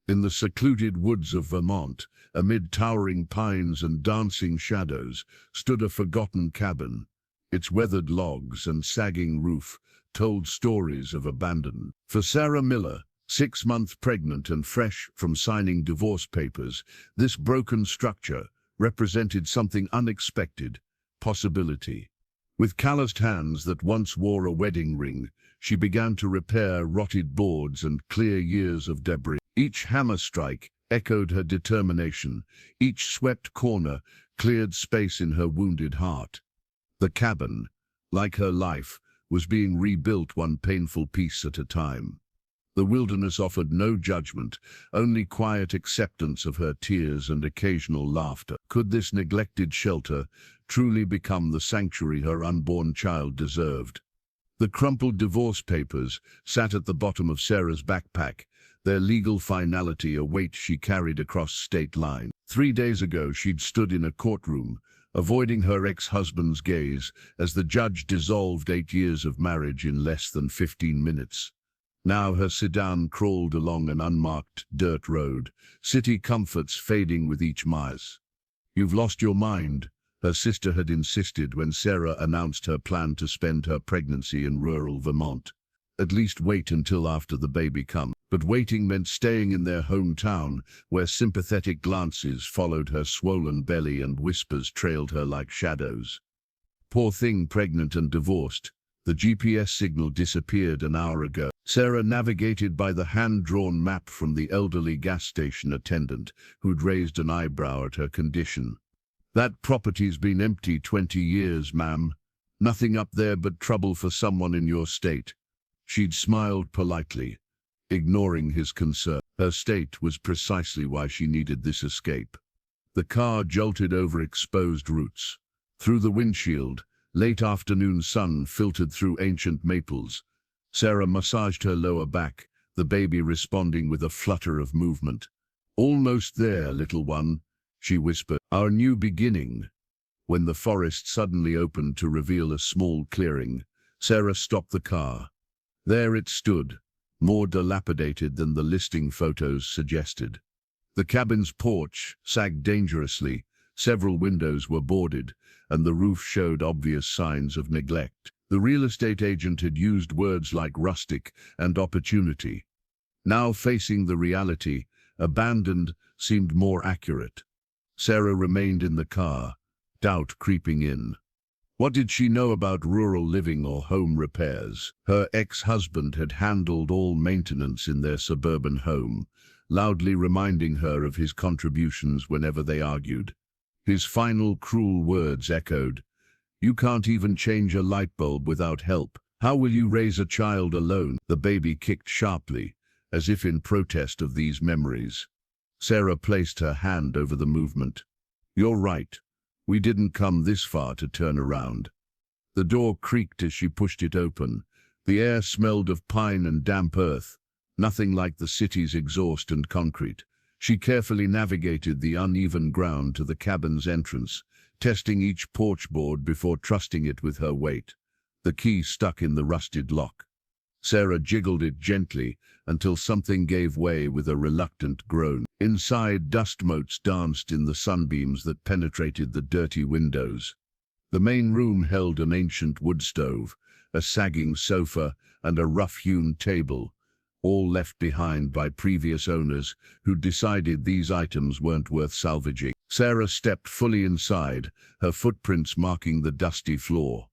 In the secluded woods of Vermont, amid towering pines and dancing shadows, stood a forgotten cabin. Its weathered logs and sagging roof told stories of abandonment. For Sarah Miller, 6 months pregnant and fresh from signing divorce papers, this broken structure represented something unexpected: possibility. With calloused hands that once wore a wedding ring, she began to repair rotted boards and clear years of debris. Each hammer strike echoed her determination. Each swept corner cleared space in her wounded heart. The cabin, like her life, was being rebuilt one painful piece at a time. The wilderness offered no judgment, only quiet acceptance of her tears and occasional laughter. Could this neglected shelter truly become the sanctuary her unborn child deserved? The crumpled divorce papers sat at the bottom of Sarah's backpack, their legal finality a weight she carried across state lines. 3 days ago she'd stood in a courtroom, avoiding her ex-husband's gaze as the judge dissolved 8 years of marriage in less than 15 minutes. Now her sedan crawled along an unmarked dirt road, city comforts fading with each mile. "You've lost your mind," her sister had insisted when Sarah announced her plan to spend her pregnancy in rural Vermont. "At least wait until after the baby comes." But waiting meant staying in their hometown, where sympathetic glances followed her swollen belly and whispers trailed her like shadows. "Poor thing, pregnant and divorced. The GPS signal disappeared an hour ago." Sarah navigated by the hand-drawn map from the elderly gas station attendant, who'd raised an eyebrow at her condition. "That property's been empty 20 years, ma'am. Nothing up there but trouble for someone in your state." She'd smiled politely, ignoring his concern. Her state was precisely why she needed this escape. The car jolted over exposed roots. Through the windshield, late afternoon sun filtered through ancient maples. Sarah massaged her lower back, the baby responding with a flutter of movement. "Almost there, little one," she whispered. "Our new beginning." When the forest suddenly opened to reveal a small clearing, Sarah stopped the car. There it stood, more dilapidated than the listing photos suggested. The cabin's porch sagged dangerously, several windows were boarded, and the roof showed obvious signs of neglect. The real estate agent had used words like rustic and opportunity. Now facing the reality, abandoned seemed more accurate. Sarah remained in the car, doubt creeping in. What did she know about rural living or home repairs? Her ex-husband had handled all maintenance in their suburban home, loudly reminding her of his contributions whenever they argued. His final cruel words echoed, "You can't even change a light bulb without help. How will you raise a child alone?" The baby kicked sharply, as if in protest of these memories. Sarah placed her hand over the movement. "You're right. We didn't come this far to turn around." The door creaked as she pushed it open. The air smelled of pine and damp earth, nothing like the city's exhaust and concrete. She carefully navigated the uneven ground to the cabin's entrance, testing each porch board before trusting it with her weight. The key stuck in the rusted lock. Sarah jiggled it gently until something gave way with a reluctant groan. Inside, dust motes danced in the sunbeams that penetrated the dirty windows. The main room held an ancient wood stove, a sagging sofa, and a rough-hewn table, all left behind by previous owners who'd decided these items weren't worth salvaging. Sarah stepped fully inside, her footprints marking the dusty floor.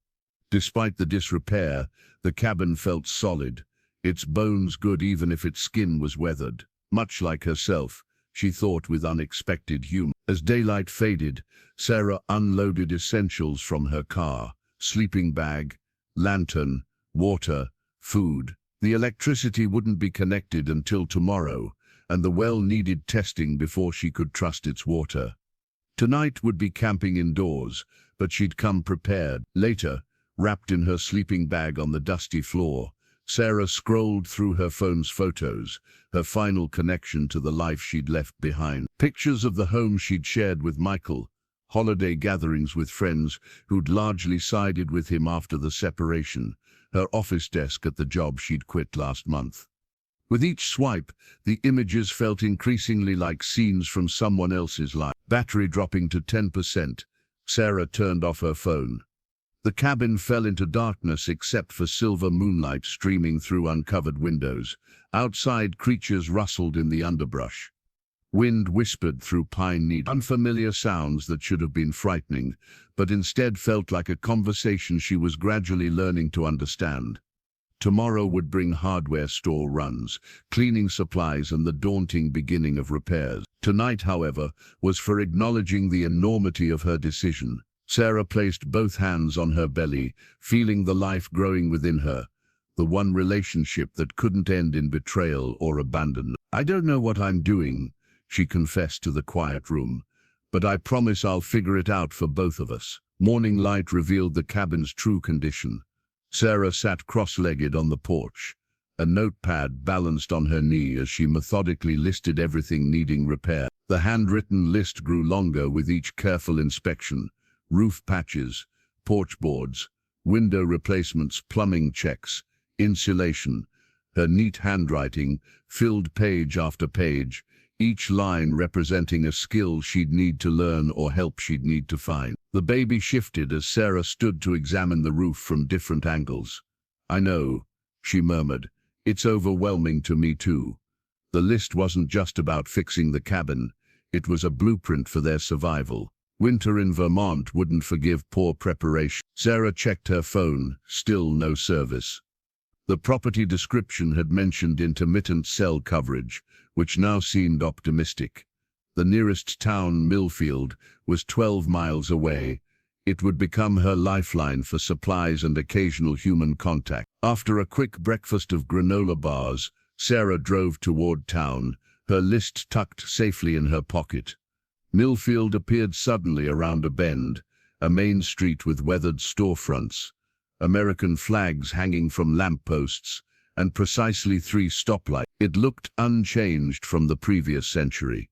Despite the disrepair, the cabin felt solid, its bones good even if its skin was weathered. Much like herself, she thought with unexpected humor. As daylight faded, Sarah unloaded essentials from her car: sleeping bag, lantern, water, food. The electricity wouldn't be connected until tomorrow, and the well needed testing before she could trust its water. Tonight would be camping indoors, but she'd come prepared. Later, wrapped in her sleeping bag on the dusty floor, Sarah scrolled through her phone's photos, her final connection to the life she'd left behind. Pictures of the home she'd shared with Michael, holiday gatherings with friends who'd largely sided with him after the separation, her office desk at the job she'd quit last month. With each swipe, the images felt increasingly like scenes from someone else's life. Battery dropping to 10%, Sarah turned off her phone. The cabin fell into darkness except for silver moonlight streaming through uncovered windows. Outside, creatures rustled in the underbrush. Wind whispered through pine needles. Unfamiliar sounds that should have been frightening, but instead felt like a conversation she was gradually learning to understand. Tomorrow would bring hardware store runs, cleaning supplies, and the daunting beginning of repairs. Tonight, however, was for acknowledging the enormity of her decision. Sarah placed both hands on her belly, feeling the life growing within her, the one relationship that couldn't end in betrayal or abandonment. "I don't know what I'm doing," she confessed to the quiet room, "but I promise I'll figure it out for both of us." Morning light revealed the cabin's true condition. Sarah sat cross-legged on the porch, a notepad balanced on her knee as she methodically listed everything needing repair. The handwritten list grew longer with each careful inspection: roof patches, porch boards, window replacements, plumbing checks, insulation. Her neat handwriting filled page after page, each line representing a skill she'd need to learn or help she'd need to find. The baby shifted as Sarah stood to examine the roof from different angles. "I know," she murmured. "It's overwhelming to me too." The list wasn't just about fixing the cabin. It was a blueprint for their survival. Winter in Vermont wouldn't forgive poor preparation. Sarah checked her phone, still no service. The property description had mentioned intermittent cell coverage, which now seemed optimistic. The nearest town, Millfield, was 12 miles away. It would become her lifeline for supplies and occasional human contact. After a quick breakfast of granola bars, Sarah drove toward town, her list tucked safely in her pocket. Millfield appeared suddenly around a bend, a main street with weathered storefronts, American flags hanging from lampposts, and precisely 3 stoplights. It looked unchanged from the previous century.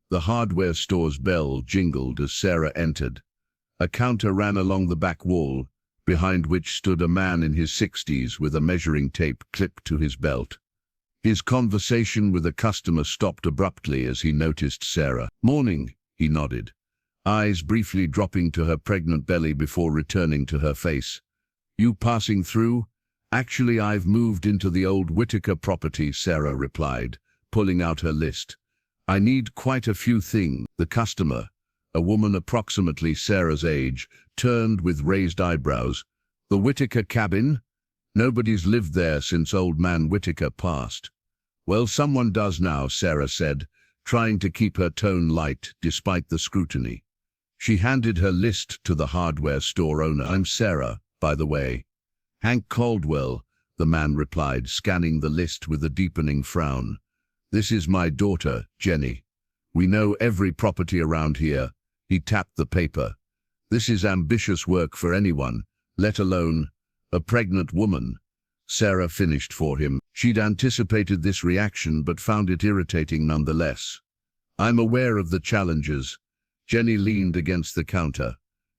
The hardware store's bell jingled as Sarah entered. A counter ran along the back wall, behind which stood a man in his 60s with a measuring tape clipped to his belt. His conversation with a customer stopped abruptly as he noticed Sarah. "Morning," he nodded, eyes briefly dropping to her pregnant belly before returning to her face. "You passing through?" "Actually, I've moved into the old Whitaker property," Sarah replied, pulling out her list. "I need quite a few things." The customer, a woman approximately Sarah's age, turned with raised eyebrows. "The Whitaker cabin? Nobody's lived there since old man Whitaker passed." "Well, someone does now," Sarah said, trying to keep her tone light despite the scrutiny. She handed her list to the hardware store owner. "I'm Sarah, by the way." "Hank Caldwell," the man replied, scanning the list with a deepening frown. "This is my daughter, Jenny. We know every property around here." He tapped the paper. "This is ambitious work for anyone, let alone a pregnant woman." Sarah finished for him. She'd anticipated this reaction but found it irritating nonetheless. "I'm aware of the challenges." Jenny leaned against the counter.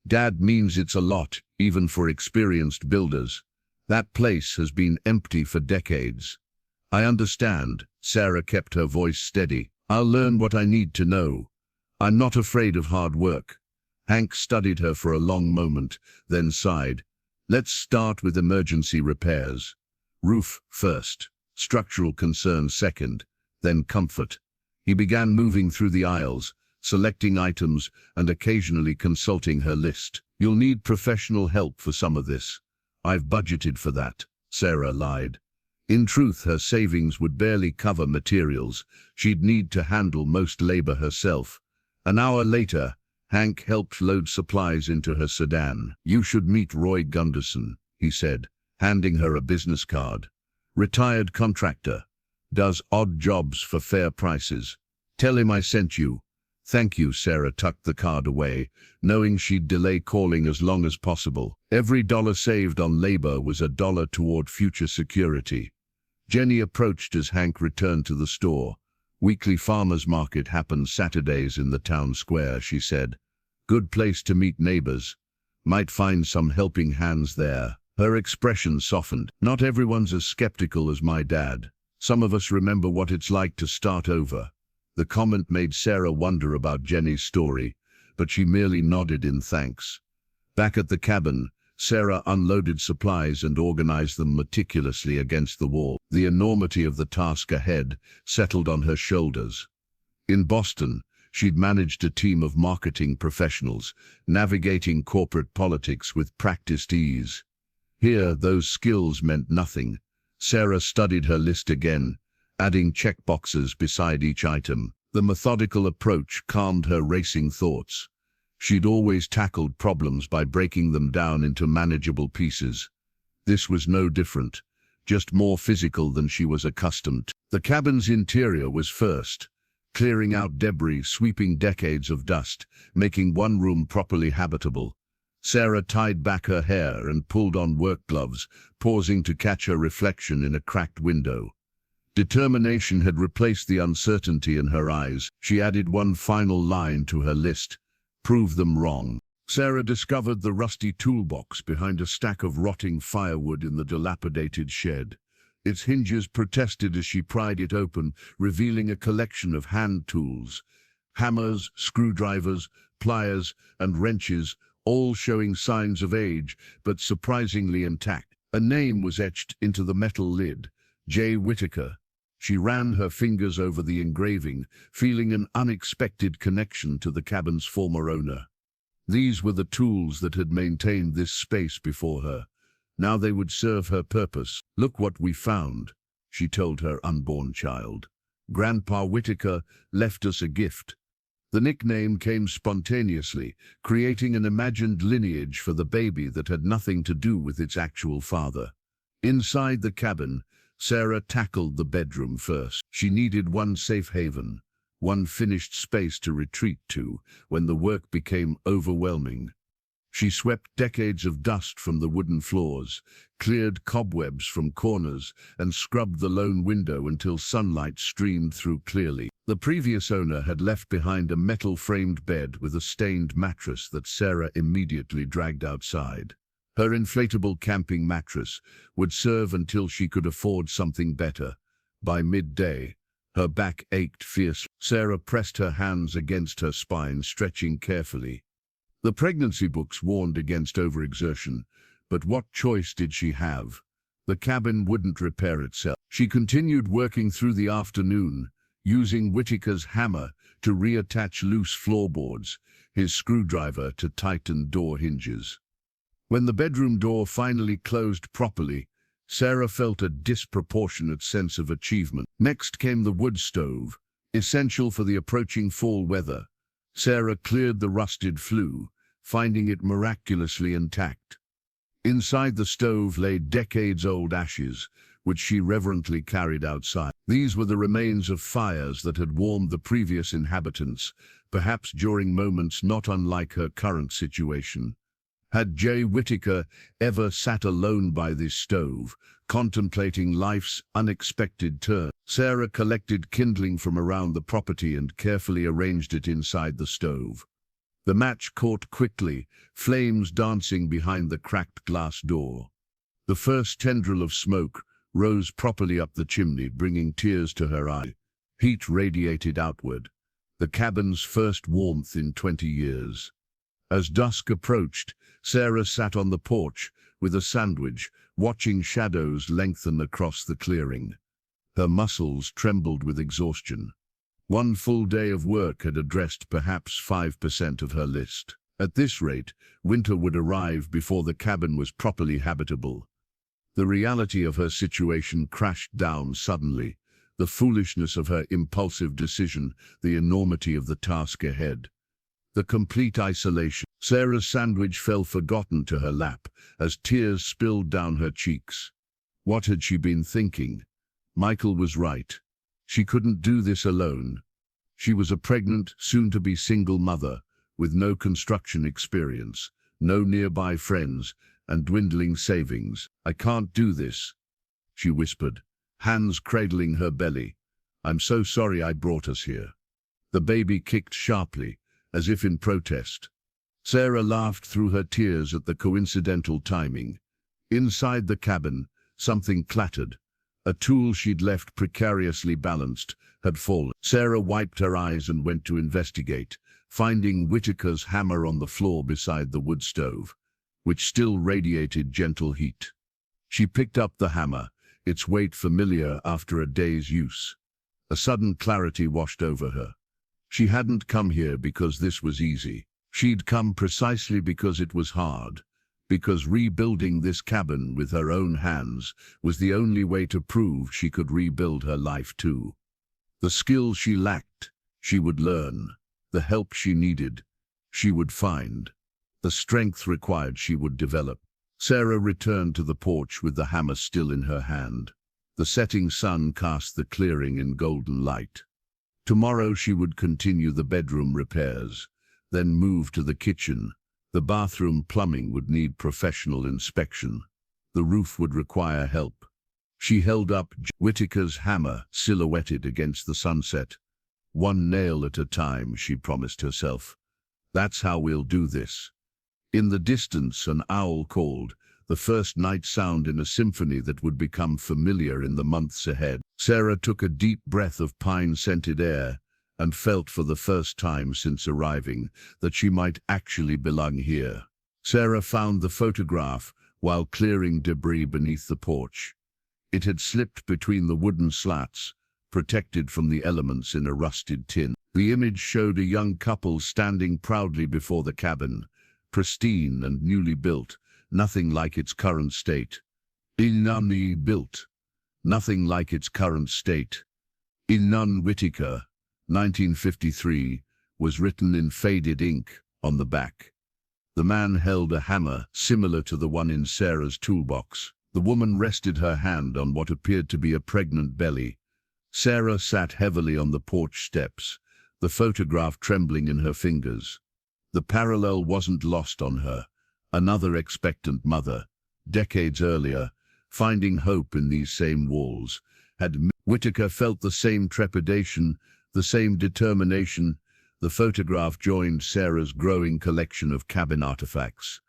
"Dad means it's a lot, even for experienced builders. That place has been empty for decades." "I understand." Sarah kept her voice steady. "I'll learn what I need to know. I'm not afraid of hard work." Hank studied her for a long moment, then sighed. "Let's start with emergency repairs. Roof first, structural concerns second, then comfort." He began moving through the aisles, selecting items and occasionally consulting her list. "You'll need professional help for some of this." "I've budgeted for that," Sarah lied. In truth, her savings would barely cover materials. She'd need to handle most labor herself. An hour later, Hank helped load supplies into her sedan. "You should meet Roy Gunderson," he said, handing her a business card. "Retired contractor. Does odd jobs for fair prices. Tell him I sent you." "Thank you." Sarah tucked the card away, knowing she'd delay calling as long as possible. Every dollar saved on labor was a dollar toward future security. Jenny approached as Hank returned to the store. "Weekly farmers market happens Saturdays in the town square," she said. "Good place to meet neighbors. Might find some helping hands there." Her expression softened. "Not everyone's as skeptical as my dad." Some of us remember what it's like to start over. The comment made Sarah wonder about Jenny's story, but she merely nodded in thanks. Back at the cabin, Sarah unloaded supplies and organized them meticulously against the wall. The enormity of the task ahead settled on her shoulders. In Boston, she'd managed a team of marketing professionals, navigating corporate politics with practiced ease. Here, those skills meant nothing. Sarah studied her list again, adding checkboxes beside each item. The methodical approach calmed her racing thoughts. She'd always tackled problems by breaking them down into manageable pieces. This was no different, just more physical than she was accustomed to. The cabin's interior was first, clearing out debris, sweeping decades of dust, making one room properly habitable. Sarah tied back her hair and pulled on work gloves, pausing to catch her reflection in a cracked window. Determination had replaced the uncertainty in her eyes. She added one final line to her list: prove them wrong. Sarah discovered the rusty toolbox behind a stack of rotting firewood in the dilapidated shed. Its hinges protested as she pried it open, revealing a collection of hand tools. Hammers, screwdrivers, pliers, and wrenches, all showing signs of age, but surprisingly intact. A name was etched into the metal lid: J. Whitaker. She ran her fingers over the engraving, feeling an unexpected connection to the cabin's former owner. These were the tools that had maintained this space before her. Now they would serve her purpose. "Look what we found," she told her unborn child. "Grandpa Whitaker left us a gift." The nickname came spontaneously, creating an imagined lineage for the baby that had nothing to do with its actual father. Inside the cabin, Sarah tackled the bedroom first. She needed one safe haven, one finished space to retreat to when the work became overwhelming. She swept decades of dust from the wooden floors, cleared cobwebs from corners, and scrubbed the lone window until sunlight streamed through clearly. The previous owner had left behind a metal-framed bed with a stained mattress that Sarah immediately dragged outside. Her inflatable camping mattress would serve until she could afford something better. By midday, her back ached fiercely. Sarah pressed her hands against her spine, stretching carefully. The pregnancy books warned against overexertion, but what choice did she have? The cabin wouldn't repair itself. She continued working through the afternoon, using Whitaker's hammer to reattach loose floorboards, his screwdriver to tighten door hinges. When the bedroom door finally closed properly, Sarah felt a disproportionate sense of achievement. Next came the wood stove, essential for the approaching fall weather. Sarah cleared the rusted flue, finding it miraculously intact. Inside the stove lay decades-old ashes, which she reverently carried outside. These were the remains of fires that had warmed the previous inhabitants, perhaps during moments not unlike her current situation. Had J. Whitaker ever sat alone by this stove, contemplating life's unexpected turn? Sarah collected kindling from around the property and carefully arranged it inside the stove. The match caught quickly, flames dancing behind the cracked glass door. The first tendril of smoke rose properly up the chimney, bringing tears to her eyes. Heat radiated outward, the cabin's first warmth in 20 years. As dusk approached, Sarah sat on the porch with a sandwich, watching shadows lengthen across the clearing. Her muscles trembled with exhaustion. One full day of work had addressed perhaps 5% of her list. At this rate, winter would arrive before the cabin was properly habitable. The reality of her situation crashed down suddenly, the foolishness of her impulsive decision, the enormity of the task ahead. The complete isolation. Sarah's sandwich fell forgotten to her lap as tears spilled down her cheeks. What had she been thinking? Michael was right. She couldn't do this alone. She was a pregnant, soon-to-be single mother, with no construction experience, no nearby friends, and dwindling savings. "I can't do this," she whispered, hands cradling her belly. "I'm so sorry I brought us here." The baby kicked sharply, as if in protest. Sarah laughed through her tears at the coincidental timing. Inside the cabin, something clattered. A tool she'd left precariously balanced had fallen. Sarah wiped her eyes and went to investigate, finding Whitaker's hammer on the floor beside the wood stove, which still radiated gentle heat. She picked up the hammer, its weight familiar after a day's use. A sudden clarity washed over her. She hadn't come here because this was easy. She'd come precisely because it was hard, because rebuilding this cabin with her own hands was the only way to prove she could rebuild her life too. The skill she lacked, she would learn. The help she needed, she would find. The strength required, she would develop. Sarah returned to the porch with the hammer still in her hand. The setting sun cast the clearing in golden light. Tomorrow she would continue the bedroom repairs, then move to the kitchen. The bathroom plumbing would need professional inspection. The roof would require help. She held up Whitaker's hammer, silhouetted against the sunset. One nail at a time, she promised herself. That's how we'll do this. In the distance, an owl called, the first night sound in a symphony that would become familiar in the months ahead. Sarah took a deep breath of pine-scented air and felt for the first time since arriving that she might actually belong here. Sarah found the photograph while clearing debris beneath the porch. It had slipped between the wooden slats, protected from the elements in a rusted tin. The image showed a young couple standing proudly before the cabin, pristine and newly built, nothing like its current state. Newly built, nothing like its current state. Inun Whitaker, 1953, was written in faded ink on the back. The man held a hammer similar to the one in Sarah's toolbox. The woman rested her hand on what appeared to be a pregnant belly. Sarah sat heavily on the porch steps, the photograph trembling in her fingers. The parallel wasn't lost on her. Another expectant mother, decades earlier, finding hope in these same walls, had Whitaker felt the same trepidation, the same determination. The photograph joined Sarah's growing collection of cabin artifacts,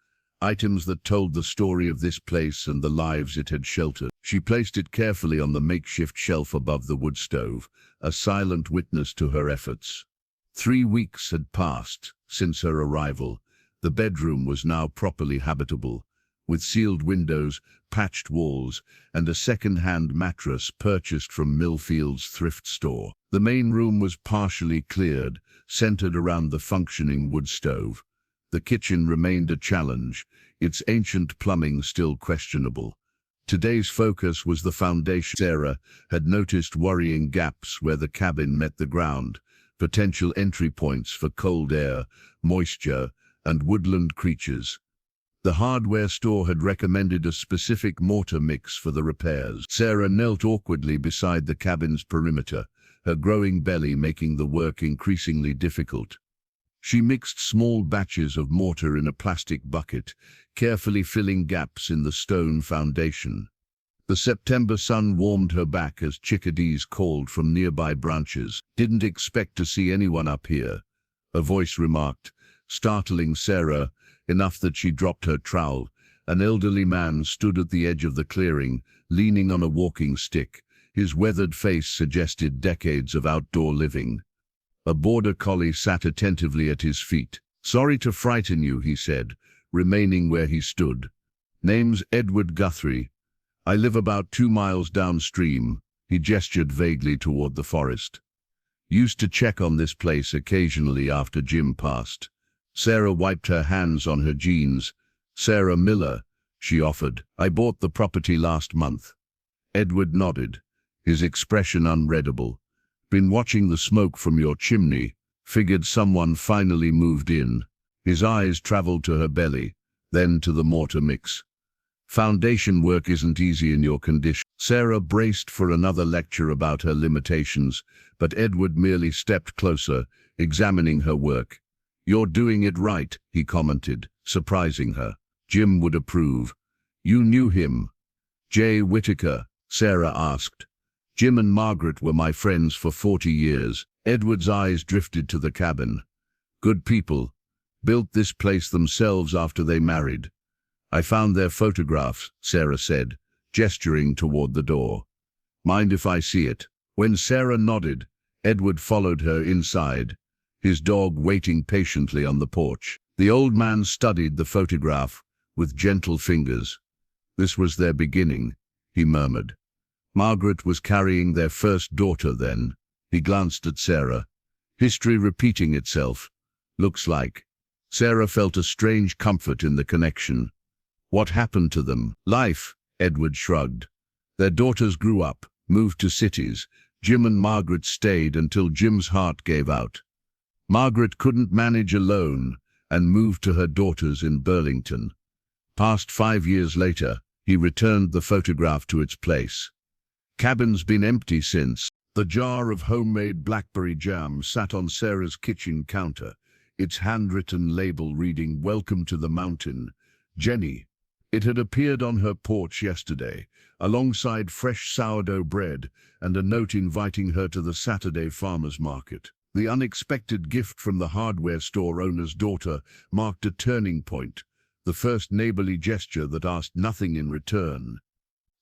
items that told the story of this place and the lives it had sheltered. She placed it carefully on the makeshift shelf above the wood stove, a silent witness to her efforts. 3 weeks had passed since her arrival. The bedroom was now properly habitable, with sealed windows, patched walls, and a second-hand mattress purchased from Millfield's thrift store. The main room was partially cleared, centered around the functioning wood stove. The kitchen remained a challenge, its ancient plumbing still questionable. Today's focus was the foundation. Sarah had noticed worrying gaps where the cabin met the ground, potential entry points for cold air, moisture, and woodland creatures. The hardware store had recommended a specific mortar mix for the repairs. Sarah knelt awkwardly beside the cabin's perimeter, her growing belly making the work increasingly difficult. She mixed small batches of mortar in a plastic bucket, carefully filling gaps in the stone foundation. The September sun warmed her back as chickadees called from nearby branches. "Didn't expect to see anyone up here," a voice remarked, startling Sarah enough that she dropped her trowel. An elderly man stood at the edge of the clearing, leaning on a walking stick. His weathered face suggested decades of outdoor living. A border collie sat attentively at his feet. "Sorry to frighten you," he said, remaining where he stood. "Name's Edward Guthrie. I live about 2 miles downstream." He gestured vaguely toward the forest. "Used to check on this place occasionally after Jim passed." Sarah wiped her hands on her jeans. "Sarah Miller," she offered. "I bought the property last month." Edward nodded, his expression unreadable. "Been watching the smoke from your chimney. Figured someone finally moved in." His eyes traveled to her belly, then to the mortar mix. "Foundation work isn't easy in your condition." Sarah braced for another lecture about her limitations, but Edward merely stepped closer, examining her work. "You're doing it right," he commented, surprising her. "Jim would approve." "You knew him?" "Jay Whitaker?" Sarah asked. "Jim and Margaret were my friends for 40 years. Edward's eyes drifted to the cabin. "Good people. Built this place themselves after they married." "I found their photographs," Sarah said, gesturing toward the door. Mind if I see it? When Sarah nodded, Edward followed her inside, his dog waiting patiently on the porch. The old man studied the photograph with gentle fingers. This was their beginning, he murmured. Margaret was carrying their first daughter then. He glanced at Sarah. History repeating itself, looks like. Sarah felt a strange comfort in the connection. What happened to them? Life, Edward shrugged. Their daughters grew up, moved to cities. Jim and Margaret stayed until Jim's heart gave out. Margaret couldn't manage alone and moved to her daughters in Burlington. Past 5 years later, he returned the photograph to its place. Cabin's been empty since. The jar of homemade blackberry jam sat on Sarah's kitchen counter, its handwritten label reading, "Welcome to the mountain, Jenny." It had appeared on her porch yesterday, alongside fresh sourdough bread and a note inviting her to the Saturday farmers market. The unexpected gift from the hardware store owner's daughter marked a turning point, the first neighborly gesture that asked nothing in return.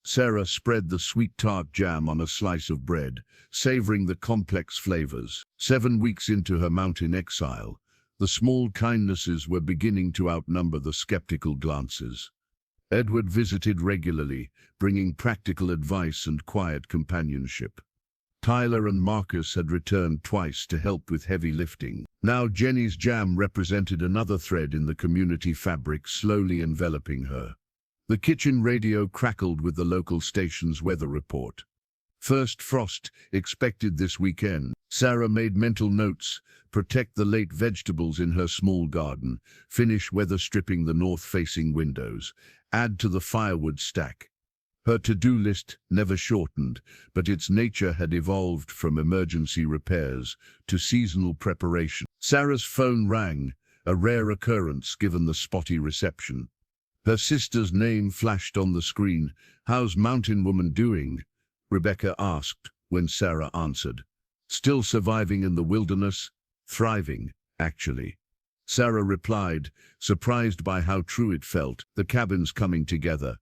Sarah spread the sweet tart jam on a slice of bread, savoring the complex flavors. 7 weeks into her mountain exile, the small kindnesses were beginning to outnumber the skeptical glances. Edward visited regularly, bringing practical advice and quiet companionship. Tyler and Marcus had returned twice to help with heavy lifting. Now Jenny's jam represented another thread in the community fabric slowly enveloping her. The kitchen radio crackled with the local station's weather report. First frost expected this weekend. Sarah made mental notes: protect the late vegetables in her small garden, finish weather stripping the north-facing windows, add to the firewood stack. Her to-do list never shortened, but its nature had evolved from emergency repairs to seasonal preparation. Sarah's phone rang, a rare occurrence given the spotty reception. Her sister's name flashed on the screen. "How's Mountain Woman doing?" Rebecca asked when Sarah answered. "Still surviving in the wilderness? Thriving, actually." Sarah replied, surprised by how true it felt. "The cabin's coming together.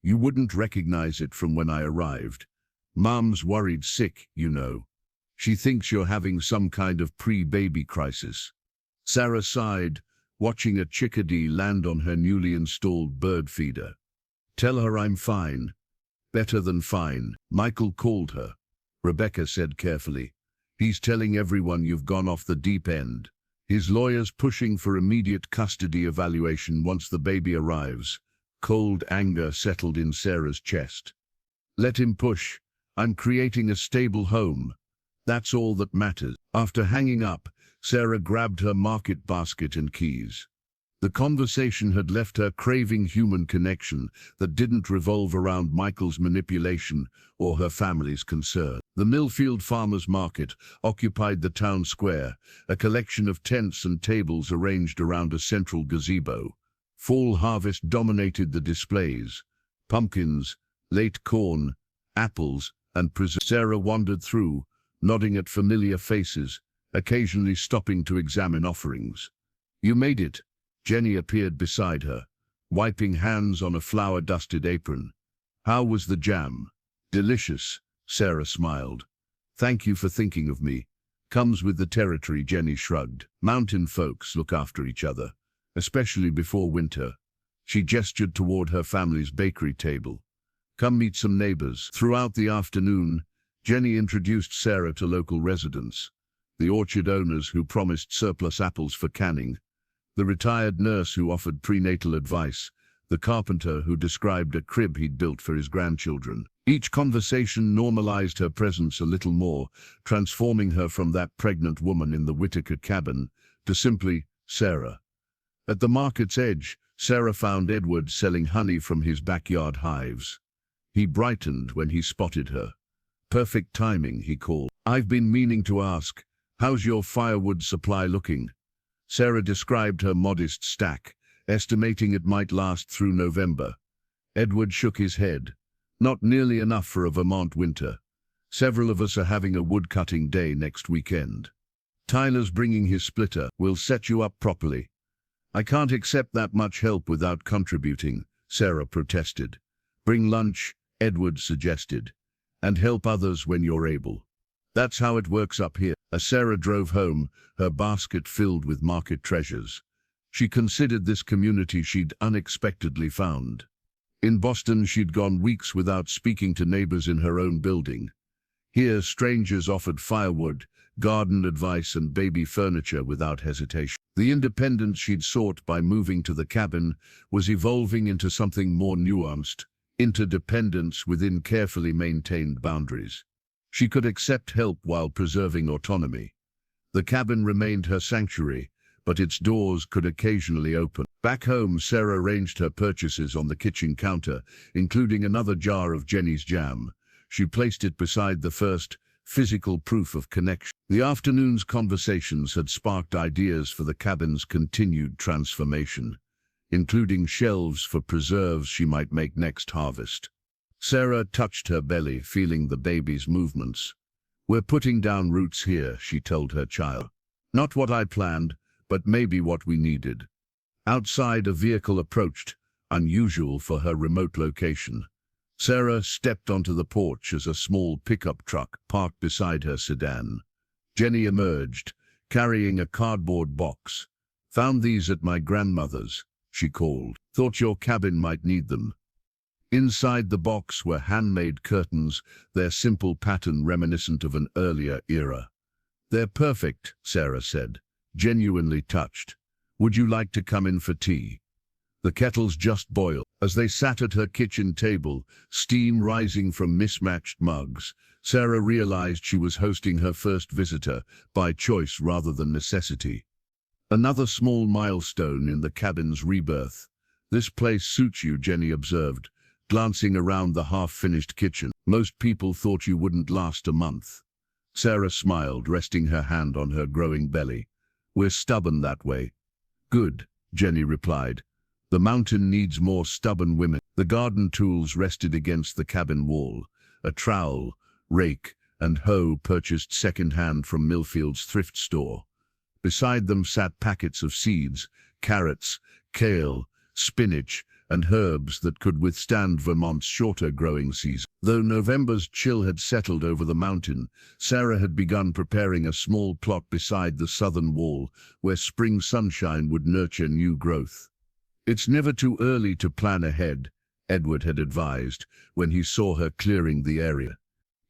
You wouldn't recognize it from when I arrived. Mom's worried sick, you know. She thinks you're having some kind of pre-baby crisis." Sarah sighed, watching a chickadee land on her newly installed bird feeder. "Tell her I'm fine. Better than fine." Michael called her. Rebecca said carefully, "He's telling everyone you've gone off the deep end. His lawyer's pushing for immediate custody evaluation once the baby arrives." Cold anger settled in Sarah's chest. "Let him push. I'm creating a stable home. That's all that matters." After hanging up, Sarah grabbed her market basket and keys. The conversation had left her craving human connection that didn't revolve around Michael's manipulation or her family's concern. The Millfield Farmers Market occupied the town square, a collection of tents and tables arranged around a central gazebo. Fall harvest dominated the displays. Pumpkins, late corn, apples, and preserves. Sarah wandered through, nodding at familiar faces, occasionally stopping to examine offerings. "You made it." Jenny appeared beside her, wiping hands on a flour-dusted apron. "How was the jam?" "Delicious," Sarah smiled. "Thank you for thinking of me." "Comes with the territory," Jenny shrugged. "Mountain folks look after each other, especially before winter." She gestured toward her family's bakery table. "Come meet some neighbors." Throughout the afternoon, Jenny introduced Sarah to local residents, the orchard owners who promised surplus apples for canning, the retired nurse who offered prenatal advice, the carpenter who described a crib he'd built for his grandchildren. Each conversation normalized her presence a little more, transforming her from that pregnant woman in the Whitaker cabin to simply Sarah. At the market's edge, Sarah found Edward selling honey from his backyard hives. He brightened when he spotted her. "Perfect timing," he called. "I've been meaning to ask, how's your firewood supply looking?" Sarah described her modest stack, estimating it might last through November. Edward shook his head. "Not nearly enough for a Vermont winter. Several of us are having a wood-cutting day next weekend. Tyler's bringing his splitter. We'll set you up properly." "I can't accept that much help without contributing," Sarah protested. "Bring lunch," Edward suggested. and help others when you're able. That's how it works up here. As Sarah drove home, her basket filled with market treasures. She considered this community she'd unexpectedly found. In Boston, she'd gone weeks without speaking to neighbors in her own building. Here, strangers offered firewood, garden advice, and baby furniture without hesitation. The independence she'd sought by moving to the cabin was evolving into something more nuanced, interdependence within carefully maintained boundaries. She could accept help while preserving autonomy. The cabin remained her sanctuary, but its doors could occasionally open. Back home, Sarah arranged her purchases on the kitchen counter, including another jar of Jenny's jam. She placed it beside the first physical proof of connection. The afternoon's conversations had sparked ideas for the cabin's continued transformation, including shelves for preserves she might make next harvest. Sarah touched her belly, feeling the baby's movements. "We're putting down roots here," she told her child. "Not what I planned, but maybe what we needed." Outside, a vehicle approached, unusual for her remote location. Sarah stepped onto the porch as a small pickup truck parked beside her sedan. Jenny emerged, carrying a cardboard box. "Found these at my grandmother's," she called. "Thought your cabin might need them." Inside the box were handmade curtains, their simple pattern reminiscent of an earlier era. "They're perfect," Sarah said, genuinely touched. "Would you like to come in for tea?" The kettles just boiled. As they sat at her kitchen table, steam rising from mismatched mugs, Sarah realized she was hosting her first visitor by choice rather than necessity. Another small milestone in the cabin's rebirth. "This place suits you," Jenny observed, glancing around the half-finished kitchen. "Most people thought you wouldn't last a month." Sarah smiled, resting her hand on her growing belly. "We're stubborn that way." "Good," Jenny replied. "The mountain needs more stubborn women." The garden tools rested against the cabin wall. A trowel, rake, and hoe purchased second-hand from Millfield's thrift store. Beside them sat packets of seeds, carrots, kale, spinach, and herbs that could withstand Vermont's shorter growing season. Though November's chill had settled over the mountain, Sarah had begun preparing a small plot beside the southern wall where spring sunshine would nurture new growth. "It's never too early to plan ahead," Edward had advised when he saw her clearing the area.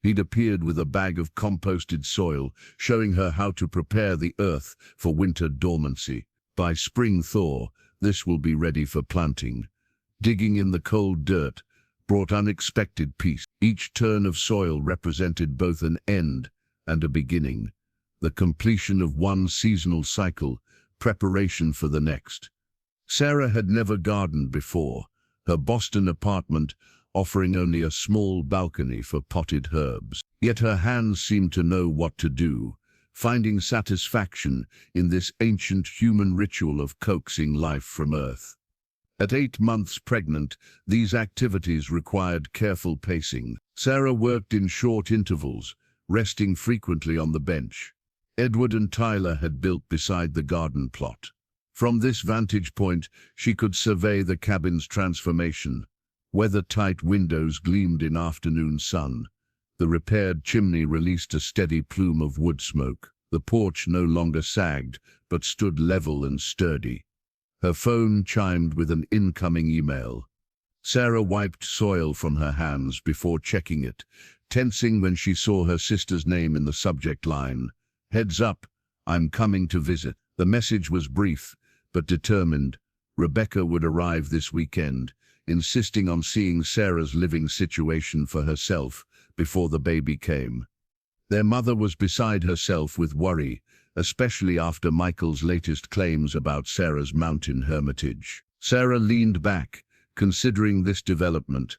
He'd appeared with a bag of composted soil, showing her how to prepare the earth for winter dormancy. "By spring thaw, this will be ready for planting." Digging in the cold dirt brought unexpected peace. Each turn of soil represented both an end and a beginning, the completion of one seasonal cycle, preparation for the next. Sarah had never gardened before, her Boston apartment offering only a small balcony for potted herbs. Yet her hands seemed to know what to do, finding satisfaction in this ancient human ritual of coaxing life from earth. At 8 months pregnant, these activities required careful pacing. Sarah worked in short intervals, resting frequently on the bench. Edward and Tyler had built beside the garden plot. From this vantage point, she could survey the cabin's transformation. Weather-tight windows gleamed in afternoon sun. The repaired chimney released a steady plume of wood smoke. The porch no longer sagged, but stood level and sturdy. Her phone chimed with an incoming email. Sarah wiped soil from her hands before checking it, tensing when she saw her sister's name in the subject line. "Heads up, I'm coming to visit." The message was brief, but determined. Rebecca would arrive this weekend, insisting on seeing Sarah's living situation for herself before the baby came. Their mother was beside herself with worry, especially after Michael's latest claims about Sarah's mountain hermitage. Sarah leaned back, considering this development.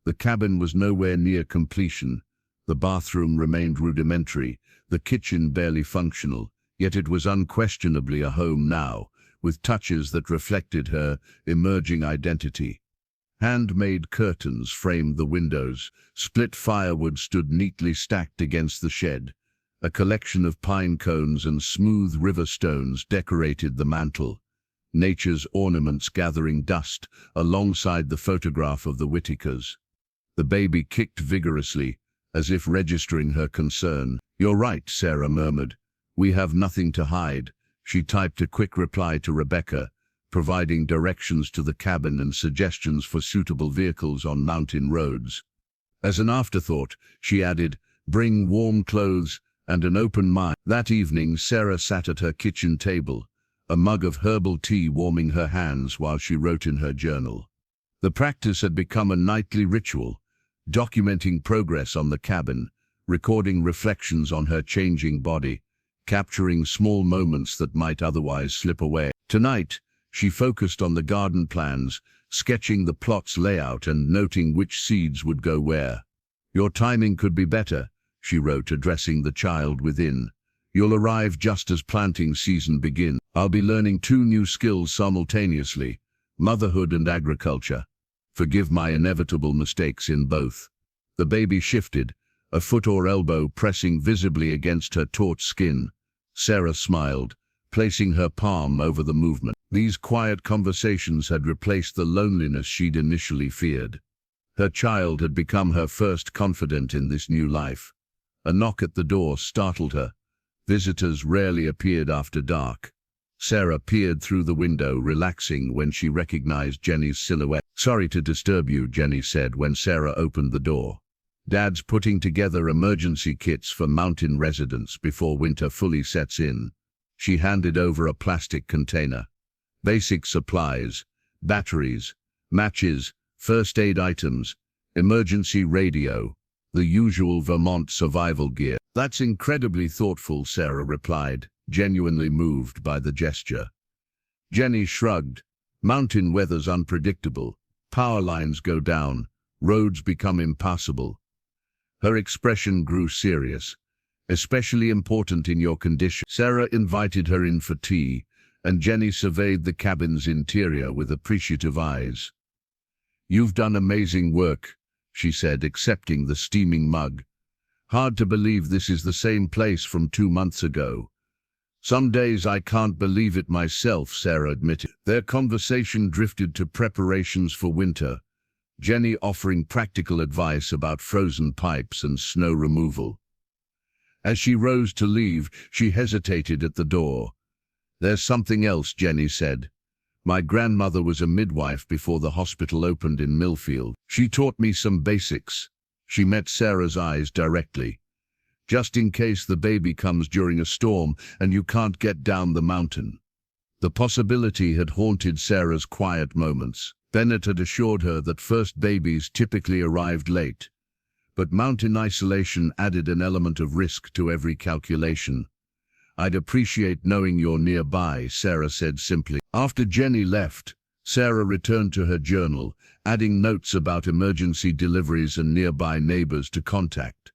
The cabin was nowhere near completion. The bathroom remained rudimentary, the kitchen barely functional, yet it was unquestionably a home now, with touches that reflected her emerging identity. Handmade curtains framed the windows. Split firewood stood neatly stacked against the shed. A collection of pine cones and smooth river stones decorated the mantel, nature's ornaments gathering dust alongside the photograph of the Whitakers. The baby kicked vigorously, as if registering her concern. "You're right," Sarah murmured. "We have nothing to hide." She typed a quick reply to Rebecca, providing directions to the cabin and suggestions for suitable vehicles on mountain roads. As an afterthought, she added, "Bring warm clothes and an open mind." That evening, Sarah sat at her kitchen table, a mug of herbal tea warming her hands while she wrote in her journal. The practice had become a nightly ritual, documenting progress on the cabin, recording reflections on her changing body, capturing small moments that might otherwise slip away. Tonight, she focused on the garden plans, sketching the plot's layout and noting which seeds would go where. "Your timing could be better," she wrote, addressing the child within. "You'll arrive just as planting season begins. I'll be learning 2 new skills simultaneously, motherhood and agriculture. Forgive my inevitable mistakes in both." The baby shifted, a foot or elbow pressing visibly against her taut skin. Sarah smiled, placing her palm over the movement. These quiet conversations had replaced the loneliness she'd initially feared. Her child had become her first confidant in this new life. A knock at the door startled her. Visitors rarely appeared after dark. Sarah peered through the window, relaxing when she recognized Jenny's silhouette. "Sorry to disturb you," Jenny said when Sarah opened the door. "Dad's putting together emergency kits for mountain residents before winter fully sets in." She handed over a plastic container. "Basic supplies, batteries, matches, first aid items, emergency radio, the usual Vermont survival gear." "That's incredibly thoughtful," Sarah replied, genuinely moved by the gesture. Jenny shrugged. "Mountain weather's unpredictable. Power lines go down, roads become impassable." Her expression grew serious. "Especially important in your condition." Sarah invited her in for tea, and Jenny surveyed the cabin's interior with appreciative eyes. "You've done amazing work," she said, accepting the steaming mug. "Hard to believe this is the same place from 2 months ago." "Some days I can't believe it myself," Sarah admitted. Their conversation drifted to preparations for winter, Jenny offering practical advice about frozen pipes and snow removal. As she rose to leave, she hesitated at the door. "There's something else," Jenny said. "My grandmother was a midwife before the hospital opened in Millfield. She taught me some basics." She met Sarah's eyes directly. "Just in case the baby comes during a storm and you can't get down the mountain." The possibility had haunted Sarah's quiet moments. Bennett had assured her that first babies typically arrived late, but mountain isolation added an element of risk to every calculation. "I'd appreciate knowing you're nearby," Sarah said simply. After Jenny left, Sarah returned to her journal, adding notes about emergency deliveries and nearby neighbors to contact.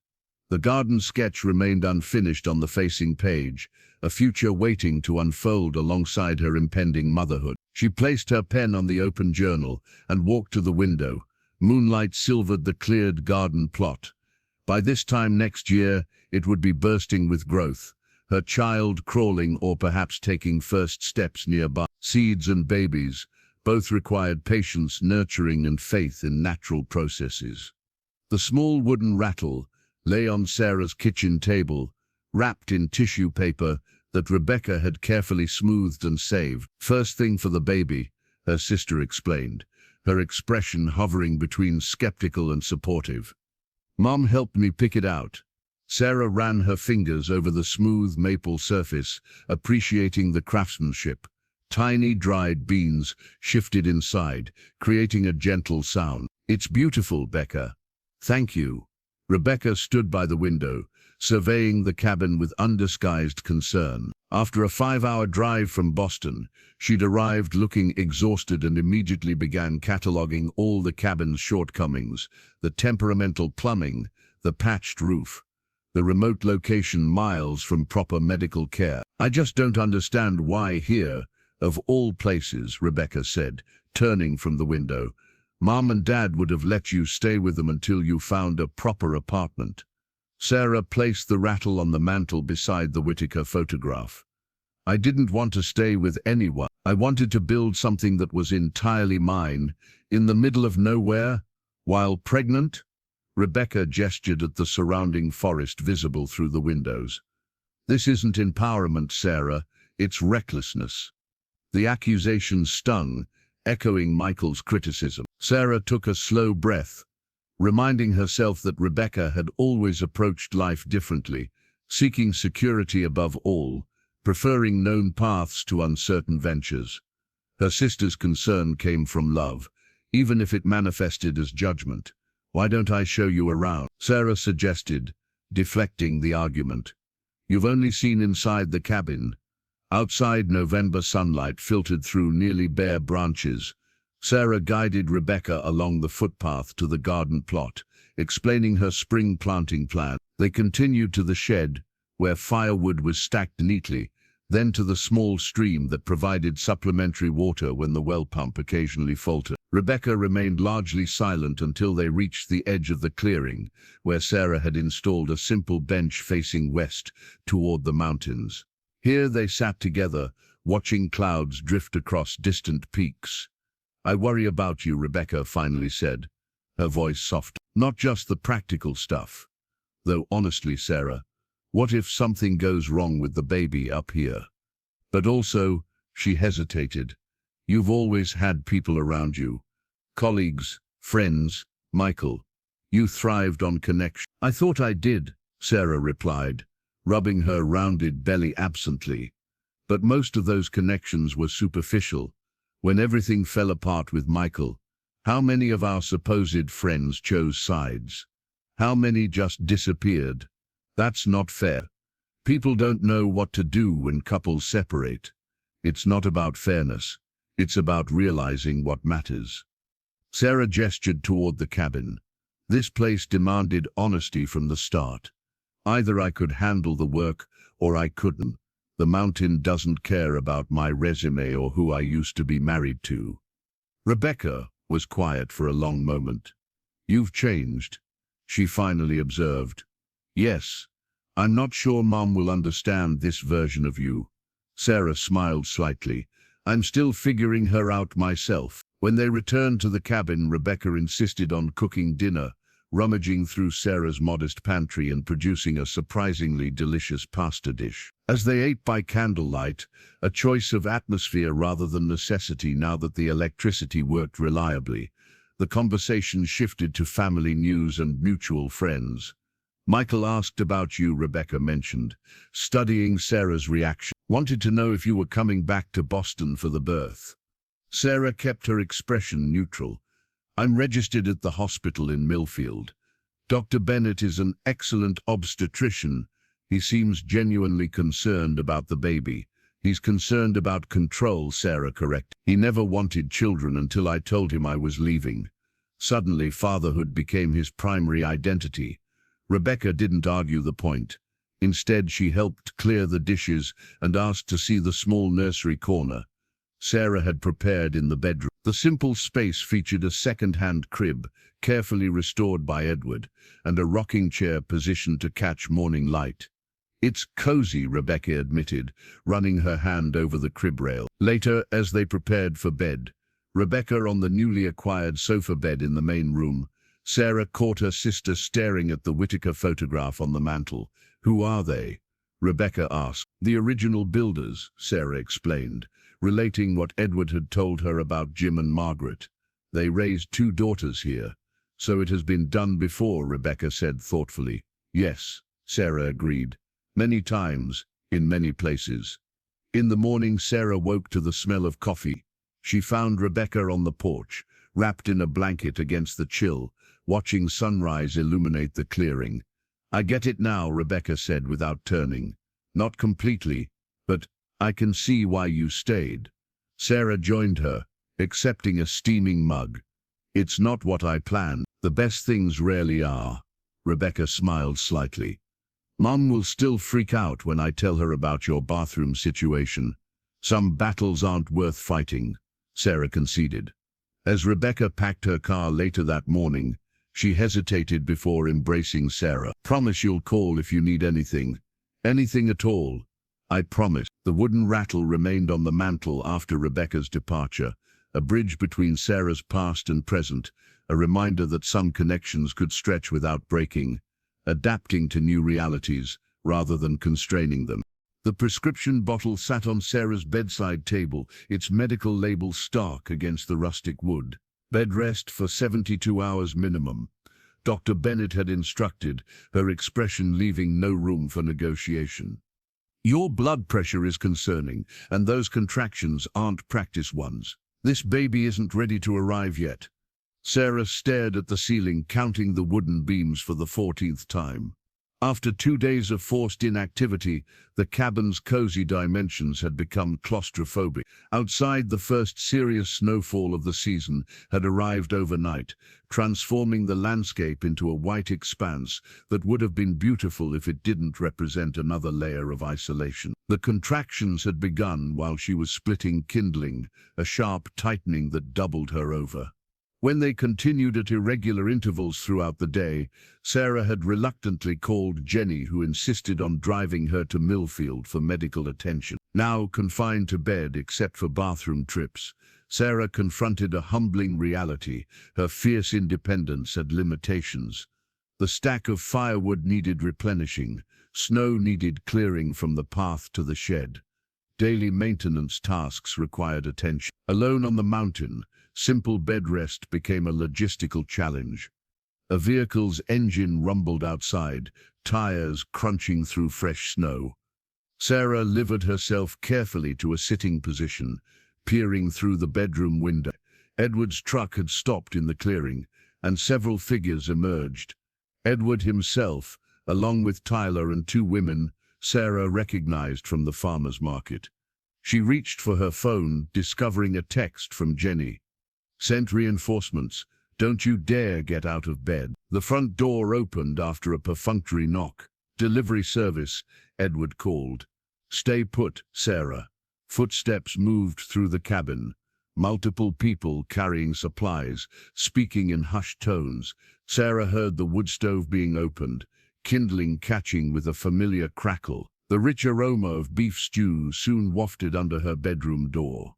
The garden sketch remained unfinished on the facing page, a future waiting to unfold alongside her impending motherhood. She placed her pen on the open journal and walked to the window. Moonlight silvered the cleared garden plot. By this time next year, it would be bursting with growth, her child crawling or perhaps taking first steps nearby. Seeds and babies both required patience, nurturing, and faith in natural processes. The small wooden rattle lay on Sarah's kitchen table, wrapped in tissue paper that Rebecca had carefully smoothed and saved. "First thing for the baby," her sister explained, her expression hovering between skeptical and supportive. "Mom helped me pick it out." Sarah ran her fingers over the smooth maple surface, appreciating the craftsmanship. Tiny dried beans shifted inside, creating a gentle sound. "It's beautiful, Becca." "Thank you." Rebecca stood by the window, surveying the cabin with undisguised concern. After a 5-hour drive from Boston, she'd arrived looking exhausted and immediately began cataloging all the cabin's shortcomings: the temperamental plumbing, the patched roof, the remote location miles from proper medical care. "I just don't understand why here, of all places," Rebecca said, turning from the window. "Mom and Dad would have let you stay with them until you found a proper apartment." Sarah placed the rattle on the mantel beside the Whitaker photograph. "I didn't want to stay with anyone. I wanted to build something that was entirely mine, in the middle of nowhere, while pregnant." Rebecca gestured at the surrounding forest visible through the windows. This isn't empowerment, Sarah, it's recklessness. The accusation stung, echoing Michael's criticism. Sarah took a slow breath, reminding herself that Rebecca had always approached life differently, seeking security above all, preferring known paths to uncertain ventures. Her sister's concern came from love, even if it manifested as judgment. "Why don't I show you around?" Sarah suggested, deflecting the argument. "You've only seen inside the cabin." Outside, November sunlight filtered through nearly bare branches. Sarah guided Rebecca along the footpath to the garden plot, explaining her spring planting plan. They continued to the shed, where firewood was stacked neatly, then to the small stream that provided supplementary water when the well pump occasionally faltered. Rebecca remained largely silent until they reached the edge of the clearing, where Sarah had installed a simple bench facing west toward the mountains. Here they sat together, watching clouds drift across distant peaks. "I worry about you," Rebecca finally said, her voice soft. "Not just the practical stuff. Though honestly, Sarah, what if something goes wrong with the baby up here? But also," she hesitated, "you've always had people around you. Colleagues, friends, Michael. You thrived on connection." "I thought I did," Sarah replied, rubbing her rounded belly absently. "But most of those connections were superficial. When everything fell apart with Michael, how many of our supposed friends chose sides? How many just disappeared? That's not fair. People don't know what to do when couples separate. It's not about fairness. It's about realizing what matters." Sarah gestured toward the cabin. "This place demanded honesty from the start. Either I could handle the work or I couldn't. The mountain doesn't care about my resume or who I used to be married to." Rebecca was quiet for a long moment. "You've changed," she finally observed. "Yes, I'm not sure Mom will understand this version of you." Sarah smiled slightly. "I'm still figuring her out myself." When they returned to the cabin, Rebecca insisted on cooking dinner, rummaging through Sarah's modest pantry and producing a surprisingly delicious pasta dish. As they ate by candlelight, a choice of atmosphere rather than necessity now that the electricity worked reliably, the conversation shifted to family news and mutual friends. "Michael asked about you," Rebecca mentioned, studying Sarah's reaction. "Wanted to know if you were coming back to Boston for the birth." Sarah kept her expression neutral. "I'm registered at the hospital in Millfield. Dr. Bennett is an excellent obstetrician. He seems genuinely concerned about the baby." "He's concerned about control," Sarah corrected. "He never wanted children until I told him I was leaving. Suddenly, fatherhood became his primary identity." Rebecca didn't argue the point. Instead, she helped clear the dishes and asked to see the small nursery corner Sarah had prepared in the bedroom. The simple space featured a second-hand crib, carefully restored by Edward, and a rocking chair positioned to catch morning light. "It's cozy," Rebecca admitted, running her hand over the crib rail. Later, as they prepared for bed, Rebecca on the newly acquired sofa bed in the main room, Sarah caught her sister staring at the Whitaker photograph on the mantel. "Who are they?" Rebecca asked. "The original builders," Sarah explained, relating what Edward had told her about Jim and Margaret. "They raised 2 daughters here. So it has been done before," Rebecca said thoughtfully. "Yes," Sarah agreed. "Many times, in many places." In the morning, Sarah woke to the smell of coffee. She found Rebecca on the porch, wrapped in a blanket against the chill, watching sunrise illuminate the clearing. "I get it now," Rebecca said without turning. "Not completely, but I can see why you stayed." Sarah joined her, accepting a steaming mug. "It's not what I planned. The best things rarely are." Rebecca smiled slightly. "Mom will still freak out when I tell her about your bathroom situation." "Some battles aren't worth fighting," Sarah conceded. As Rebecca packed her car later that morning, she hesitated before embracing Sarah. "Promise you'll call if you need anything. Anything at all." "I promise." The wooden rattle remained on the mantel after Rebecca's departure, a bridge between Sarah's past and present, a reminder that some connections could stretch without breaking, adapting to new realities rather than constraining them. The prescription bottle sat on Sarah's bedside table, its medical label stark against the rustic wood. Bed rest for 72 hours minimum. Dr. Bennett had instructed, her expression leaving no room for negotiation. Your blood pressure is concerning, and those contractions aren't practice ones. This baby isn't ready to arrive yet. Sarah stared at the ceiling, counting the wooden beams for the 14th time. After 2 days of forced inactivity, the cabin's cozy dimensions had become claustrophobic. Outside, the first serious snowfall of the season had arrived overnight, transforming the landscape into a white expanse that would have been beautiful if it didn't represent another layer of isolation. The contractions had begun while she was splitting kindling, a sharp tightening that doubled her over. When they continued at irregular intervals throughout the day, Sarah had reluctantly called Jenny, who insisted on driving her to Millfield for medical attention. Now confined to bed except for bathroom trips, Sarah confronted a humbling reality. Her fierce independence had limitations. The stack of firewood needed replenishing, snow needed clearing from the path to the shed. Daily maintenance tasks required attention. Alone on the mountain, simple bed rest became a logistical challenge. A vehicle's engine rumbled outside, tires crunching through fresh snow. Sarah levered herself carefully to a sitting position, peering through the bedroom window. Edward's truck had stopped in the clearing, and several figures emerged. Edward himself, along with Tyler and 2 women, Sarah recognized from the farmer's market. She reached for her phone, discovering a text from Jenny. Sent reinforcements. Don't you dare get out of bed. The front door opened after a perfunctory knock. Delivery service, Edward called. Stay put, Sarah. Footsteps moved through the cabin. Multiple people carrying supplies, speaking in hushed tones. Sarah heard the wood stove being opened, kindling catching with a familiar crackle. The rich aroma of beef stew soon wafted under her bedroom door.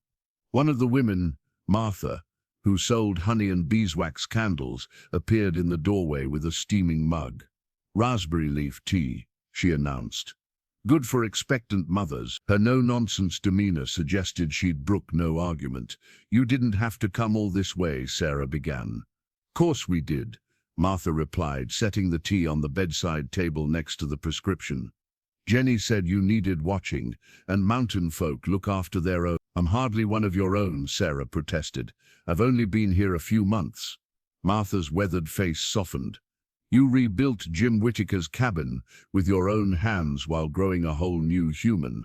One of the women, Martha, who sold honey and beeswax candles, appeared in the doorway with a steaming mug. Raspberry leaf tea, she announced. Good for expectant mothers. Her no-nonsense demeanor suggested she'd brook no argument. You didn't have to come all this way, Sarah began. Course we did, Martha replied, setting the tea on the bedside table next to the prescription. Jenny said you needed watching, and mountain folk look after their own. I'm hardly one of your own, Sarah protested. I've only been here a few months. Martha's weathered face softened. You rebuilt Jim Whittaker's cabin with your own hands while growing a whole new human.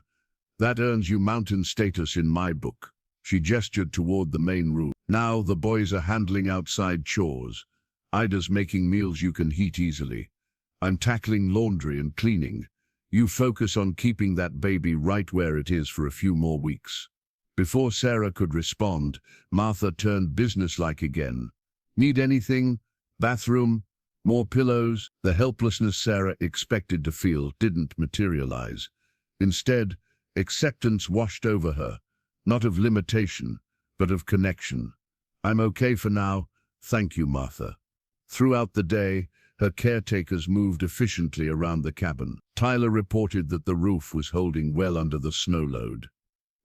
That earns you mountain status in my book. She gestured toward the main room. Now the boys are handling outside chores. Ida's making meals you can heat easily. I'm tackling laundry and cleaning. You focus on keeping that baby right where it is for a few more weeks. Before Sarah could respond, Martha turned businesslike again. Need anything? Bathroom? More pillows? The helplessness Sarah expected to feel didn't materialize. Instead, acceptance washed over her, not of limitation, but of connection. I'm okay for now, thank you, Martha. Throughout the day, her caretakers moved efficiently around the cabin. Tyler reported that the roof was holding well under the snow load.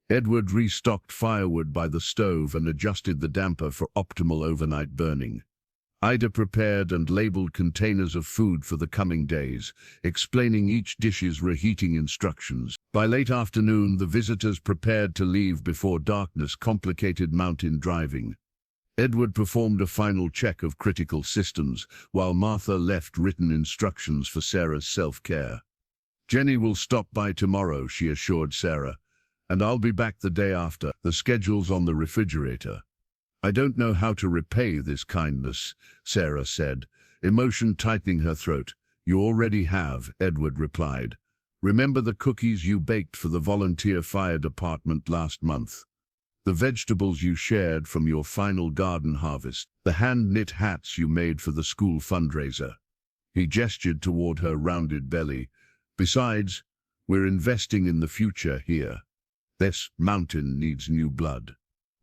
Edward restocked firewood by the stove and adjusted the damper for optimal overnight burning. Ida prepared and labeled containers of food for the coming days, explaining each dish's reheating instructions. By late afternoon, the visitors prepared to leave before darkness complicated mountain driving. Edward performed a final check of critical systems, while Martha left written instructions for Sarah's self-care. Jenny will stop by tomorrow, she assured Sarah, and I'll be back the day after. The schedule's on the refrigerator. I don't know how to repay this kindness, Sarah said, emotion tightening her throat. You already have, Edward replied. Remember the cookies you baked for the volunteer fire department last month? The vegetables you shared from your final garden harvest? The hand-knit hats you made for the school fundraiser? He gestured toward her rounded belly. Besides, we're investing in the future here. This mountain needs new blood.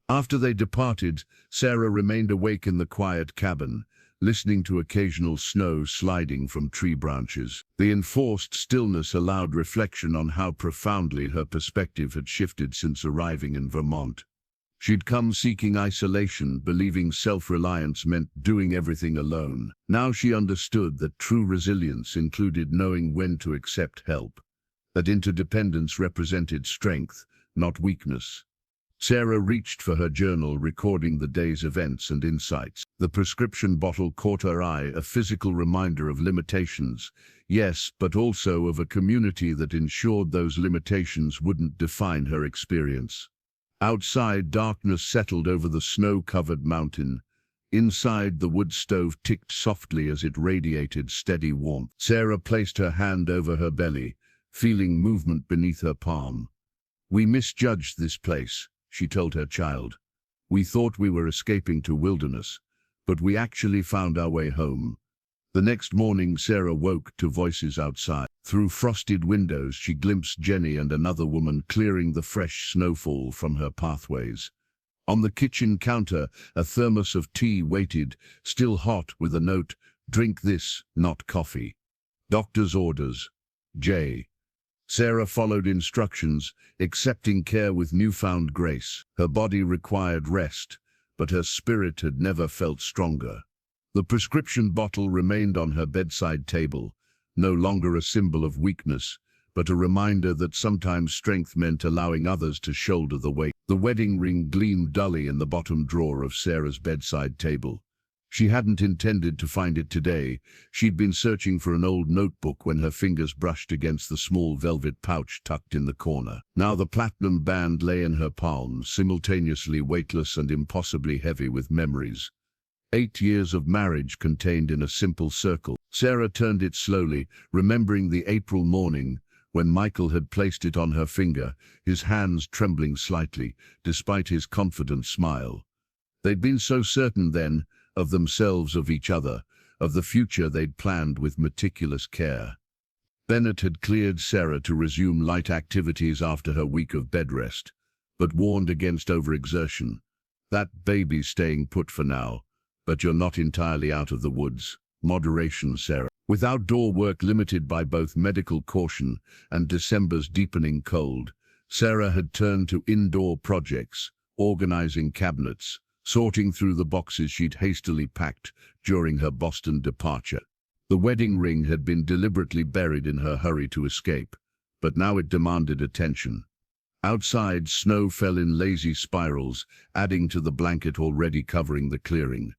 After they departed, Sarah remained awake in the quiet cabin, listening to occasional snow sliding from tree branches. The enforced stillness allowed reflection on how profoundly her perspective had shifted since arriving in Vermont. She'd come seeking isolation, believing self-reliance meant doing everything alone. Now she understood that true resilience included knowing when to accept help, that interdependence represented strength, not weakness. Sarah reached for her journal, recording the day's events and insights. The prescription bottle caught her eye, a physical reminder of limitations, yes, but also of a community that ensured those limitations wouldn't define her experience. Outside, darkness settled over the snow-covered mountain. Inside, the wood stove ticked softly as it radiated steady warmth. Sarah placed her hand over her belly, feeling movement beneath her palm. "We misjudged this place," she told her child. "We thought we were escaping to wilderness, but we actually found our way home." The next morning, Sarah woke to voices outside. Through frosted windows, she glimpsed Jenny and another woman clearing the fresh snowfall from her pathways. On the kitchen counter, a thermos of tea waited, still hot, with a note, "Drink this, not coffee. Doctor's orders. J." Sarah followed instructions, accepting care with newfound grace. Her body required rest, but her spirit had never felt stronger. The prescription bottle remained on her bedside table, no longer a symbol of weakness, but a reminder that sometimes strength meant allowing others to shoulder the weight. The wedding ring gleamed dully in the bottom drawer of Sarah's bedside table. She hadn't intended to find it today. She'd been searching for an old notebook when her fingers brushed against the small velvet pouch tucked in the corner. Now the platinum band lay in her palm, simultaneously weightless and impossibly heavy with memories. 8 years of marriage contained in a simple circle. Sarah turned it slowly, remembering the April morning when Michael had placed it on her finger, his hands trembling slightly, despite his confident smile. They'd been so certain then, of themselves, of each other, of the future they'd planned with meticulous care. Bennett had cleared Sarah to resume light activities after her week of bed rest, but warned against overexertion. "That baby's staying put for now, but you're not entirely out of the woods. Moderation, Sarah." With outdoor work limited by both medical caution and December's deepening cold, Sarah had turned to indoor projects, organizing cabinets, sorting through the boxes she'd hastily packed during her Boston departure. The wedding ring had been deliberately buried in her hurry to escape, but now it demanded attention. Outside, snow fell in lazy spirals, adding to the blanket already covering the clearing.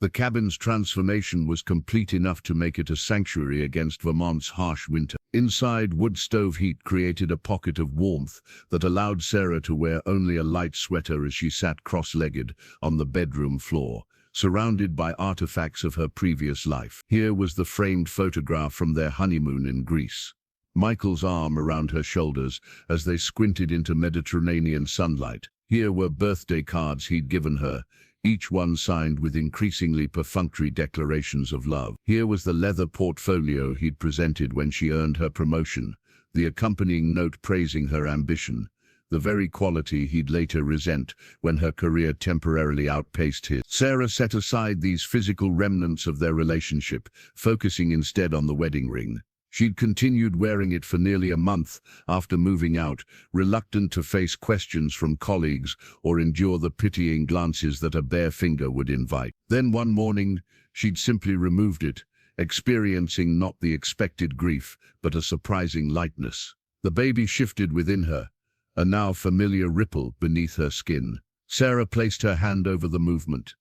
The cabin's transformation was complete enough to make it a sanctuary against Vermont's harsh winter. Inside, wood stove heat created a pocket of warmth that allowed Sarah to wear only a light sweater as she sat cross-legged on the bedroom floor, surrounded by artifacts of her previous life. Here was the framed photograph from their honeymoon in Greece. Michael's arm around her shoulders as they squinted into Mediterranean sunlight. Here were birthday cards he'd given her, each one signed with increasingly perfunctory declarations of love. Here was the leather portfolio he'd presented when she earned her promotion, the accompanying note praising her ambition, the very quality he'd later resent when her career temporarily outpaced his. Sarah set aside these physical remnants of their relationship, focusing instead on the wedding ring. She'd continued wearing it for nearly a month after moving out, reluctant to face questions from colleagues or endure the pitying glances that a bare finger would invite. Then one morning, she'd simply removed it, experiencing not the expected grief, but a surprising lightness. The baby shifted within her, a now familiar ripple beneath her skin. Sarah placed her hand over the movement.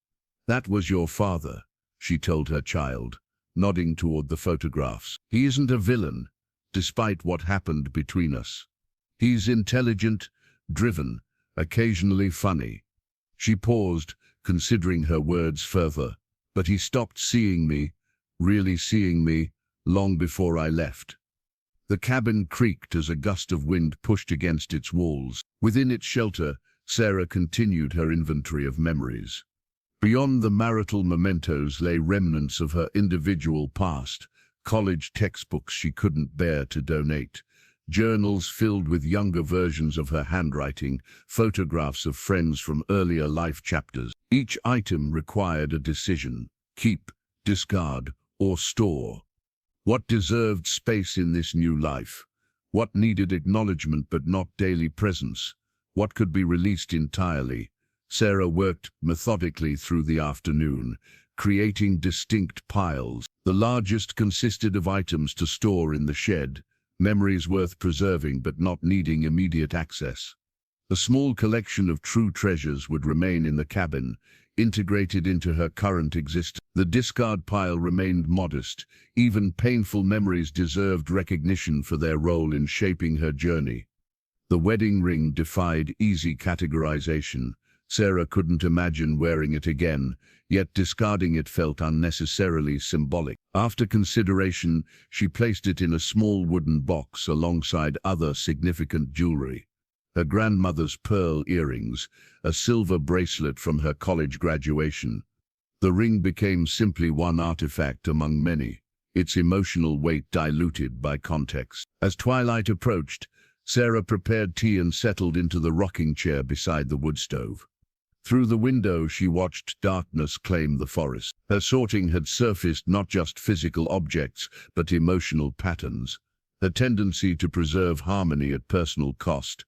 "That was your father," she told her child, nodding toward the photographs. "He isn't a villain, despite what happened between us. He's intelligent, driven, occasionally funny." She paused, considering her words further. "But he stopped seeing me, really seeing me, long before I left." The cabin creaked as a gust of wind pushed against its walls. Within its shelter, Sarah continued her inventory of memories. Beyond the marital mementos lay remnants of her individual past, college textbooks she couldn't bear to donate, journals filled with younger versions of her handwriting, photographs of friends from earlier life chapters. Each item required a decision: keep, discard, or store. What deserved space in this new life? What needed acknowledgement but not daily presence? What could be released entirely? Sarah worked methodically through the afternoon, creating distinct piles. The largest consisted of items to store in the shed, memories worth preserving but not needing immediate access. A small collection of true treasures would remain in the cabin, integrated into her current existence. The discard pile remained modest. Even painful memories deserved recognition for their role in shaping her journey. The wedding ring defied easy categorization. Sarah couldn't imagine wearing it again, yet discarding it felt unnecessarily symbolic. After consideration, she placed it in a small wooden box alongside other significant jewelry. Her grandmother's pearl earrings, a silver bracelet from her college graduation. The ring became simply one artifact among many, its emotional weight diluted by context. As twilight approached, Sarah prepared tea and settled into the rocking chair beside the wood stove. Through the window, she watched darkness claim the forest. Her sorting had surfaced not just physical objects, but emotional patterns. Her tendency to preserve harmony at personal cost.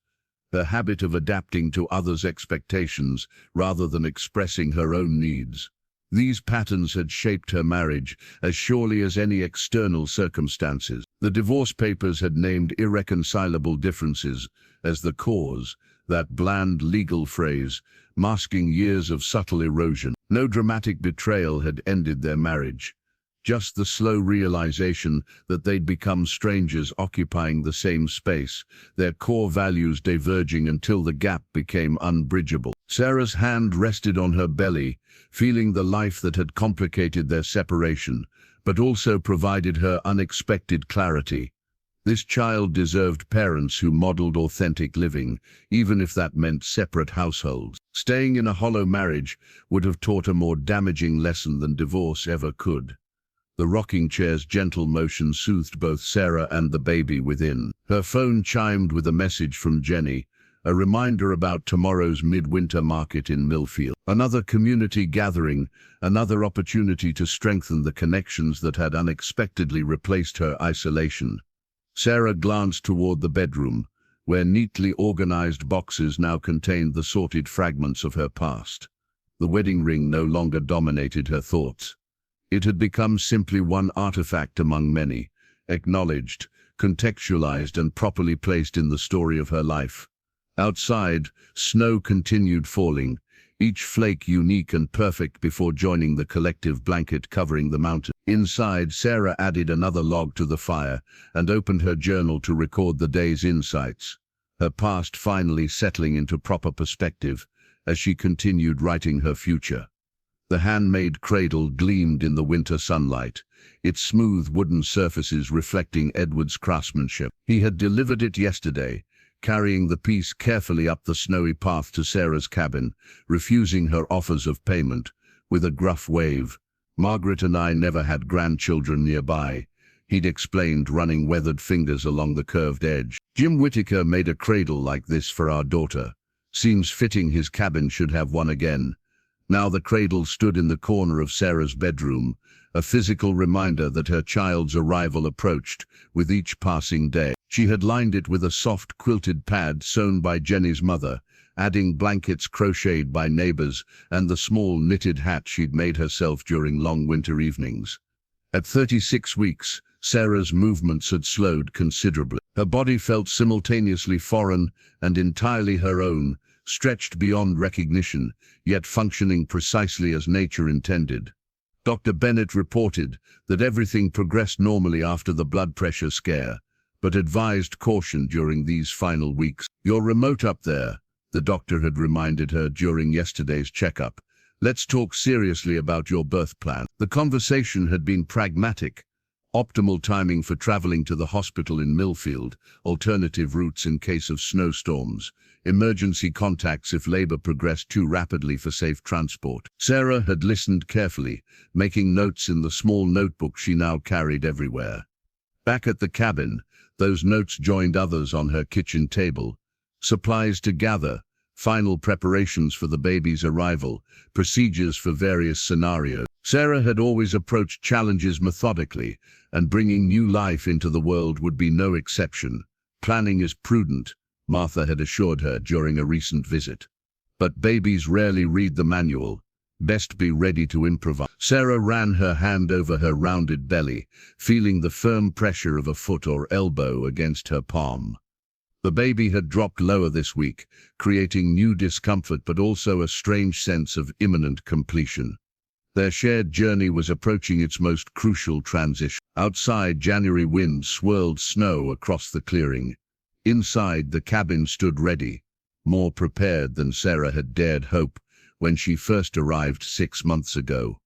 Her habit of adapting to others' expectations rather than expressing her own needs. These patterns had shaped her marriage as surely as any external circumstances. The divorce papers had named irreconcilable differences as the cause, that bland legal phrase, masking years of subtle erosion. No dramatic betrayal had ended their marriage. Just the slow realization that they'd become strangers occupying the same space, their core values diverging until the gap became unbridgeable. Sarah's hand rested on her belly, feeling the life that had complicated their separation, but also provided her unexpected clarity. This child deserved parents who modeled authentic living, even if that meant separate households. Staying in a hollow marriage would have taught a more damaging lesson than divorce ever could. The rocking chair's gentle motion soothed both Sarah and the baby within. Her phone chimed with a message from Jenny, a reminder about tomorrow's midwinter market in Millfield. Another community gathering, another opportunity to strengthen the connections that had unexpectedly replaced her isolation. Sarah glanced toward the bedroom, where neatly organized boxes now contained the sorted fragments of her past. The wedding ring no longer dominated her thoughts. It had become simply one artifact among many, acknowledged, contextualized, and properly placed in the story of her life. Outside, snow continued falling, each flake unique and perfect before joining the collective blanket covering the mountain. Inside, Sarah added another log to the fire and opened her journal to record the day's insights, her past finally settling into proper perspective as she continued writing her future. The handmade cradle gleamed in the winter sunlight, its smooth wooden surfaces reflecting Edward's craftsmanship. He had delivered it yesterday, carrying the piece carefully up the snowy path to Sarah's cabin, refusing her offers of payment, with a gruff wave. "Margaret and I never had grandchildren nearby," he'd explained, running weathered fingers along the curved edge. "Jim Whittaker made a cradle like this for our daughter. Seems fitting his cabin should have one again." Now the cradle stood in the corner of Sarah's bedroom, a physical reminder that her child's arrival approached with each passing day. She had lined it with a soft quilted pad sewn by Jenny's mother, adding blankets crocheted by neighbors and the small knitted hat she'd made herself during long winter evenings. At 36 weeks, Sarah's movements had slowed considerably. Her body felt simultaneously foreign and entirely her own, stretched beyond recognition, yet functioning precisely as nature intended. Dr. Bennett reported that everything progressed normally after the blood pressure scare, but advised caution during these final weeks. "You're remote up there," the doctor had reminded her during yesterday's checkup. "Let's talk seriously about your birth plan." The conversation had been pragmatic. Optimal timing for traveling to the hospital in Millfield, alternative routes in case of snowstorms, emergency contacts if labor progressed too rapidly for safe transport. Sarah had listened carefully, making notes in the small notebook she now carried everywhere. Back at the cabin, Those notes joined others on her kitchen table. Supplies to gather, final preparations for the baby's arrival, procedures for various scenarios. Sarah had always approached challenges methodically, and bringing new life into the world would be no exception. Planning is prudent, Martha had assured her during a recent visit. But babies rarely read the manual. Best be ready to improvise. Sarah ran her hand over her rounded belly, feeling the firm pressure of a foot or elbow against her palm. The baby had dropped lower this week, creating new discomfort but also a strange sense of imminent completion. Their shared journey was approaching its most crucial transition. Outside, January winds swirled snow across the clearing. Inside, the cabin stood ready, more prepared than Sarah had dared hope when she first arrived 6 months ago.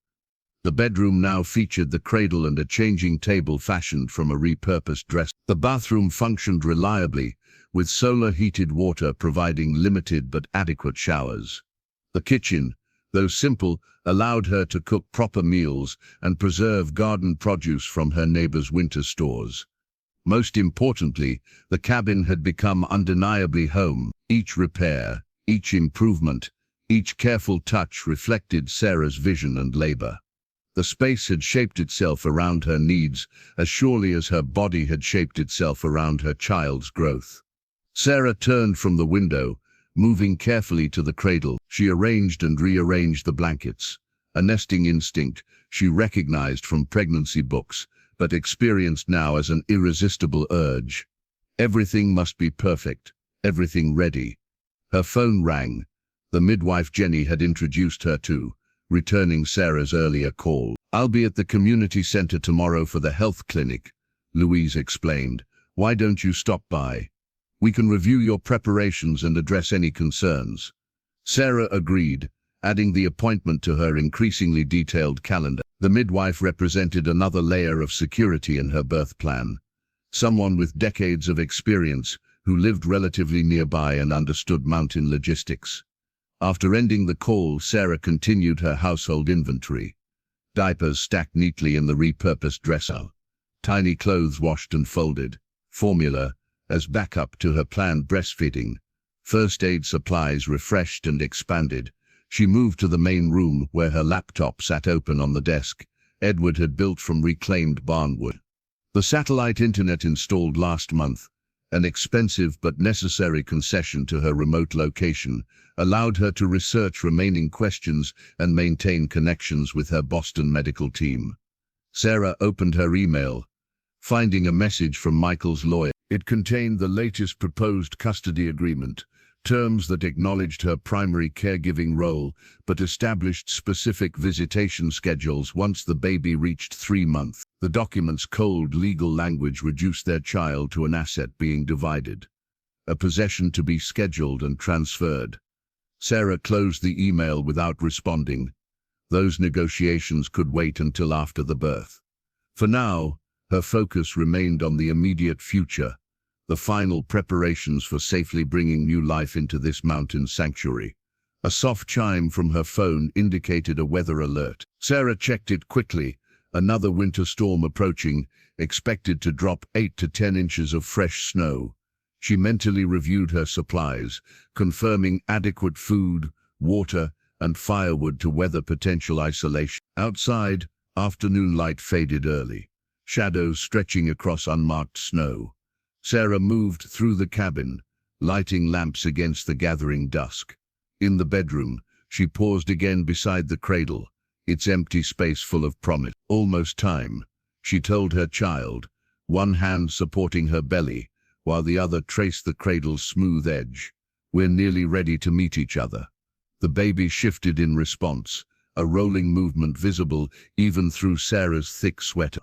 The bedroom now featured the cradle and a changing table fashioned from a repurposed dresser. The bathroom functioned reliably, with solar-heated water providing limited but adequate showers. The kitchen, though simple, allowed her to cook proper meals and preserve garden produce from her neighbor's winter stores. Most importantly, the cabin had become undeniably home. Each repair, each improvement, each careful touch reflected Sarah's vision and labor. The space had shaped itself around her needs as surely as her body had shaped itself around her child's growth. Sarah turned from the window, moving carefully to the cradle. She arranged and rearranged the blankets, a nesting instinct she recognized from pregnancy books, but experienced now as an irresistible urge. Everything must be perfect, everything ready. Her phone rang. The midwife Jenny had introduced her to, returning Sarah's earlier call. "I'll be at the community center tomorrow for the health clinic," Louise explained. "Why don't you stop by? We can review your preparations and address any concerns." Sarah agreed, adding the appointment to her increasingly detailed calendar. The midwife represented another layer of security in her birth plan. Someone with decades of experience who lived relatively nearby and understood mountain logistics. After ending the call, Sarah continued her household inventory. Diapers stacked neatly in the repurposed dresser. Tiny clothes washed and folded. Formula as backup to her planned breastfeeding. First aid supplies refreshed and expanded. She moved to the main room where her laptop sat open on the desk. Edward had built from reclaimed barnwood. The satellite internet installed last month, an expensive but necessary concession to her remote location, allowed her to research remaining questions and maintain connections with her Boston medical team. Sarah opened her email, finding a message from Michael's lawyer. It contained the latest proposed custody agreement, terms that acknowledged her primary caregiving role but established specific visitation schedules once the baby reached 3 months. The document's cold legal language reduced their child to an asset being divided, a possession to be scheduled and transferred. Sarah closed the email without responding. Those negotiations could wait until after the birth. For now, her focus remained on the immediate future, the final preparations for safely bringing new life into this mountain sanctuary. A soft chime from her phone indicated a weather alert. Sarah checked it quickly. Another winter storm approaching, expected to drop 8 to 10 inches of fresh snow. She mentally reviewed her supplies, confirming adequate food, water, and firewood to weather potential isolation. Outside, afternoon light faded early, shadows stretching across unmarked snow. Sarah moved through the cabin, lighting lamps against the gathering dusk. In the bedroom, she paused again beside the cradle, its empty space full of promise. "Almost time," she told her child, one hand supporting her belly, while the other traced the cradle's smooth edge. "We're nearly ready to meet each other." The baby shifted in response, a rolling movement visible even through Sarah's thick sweater.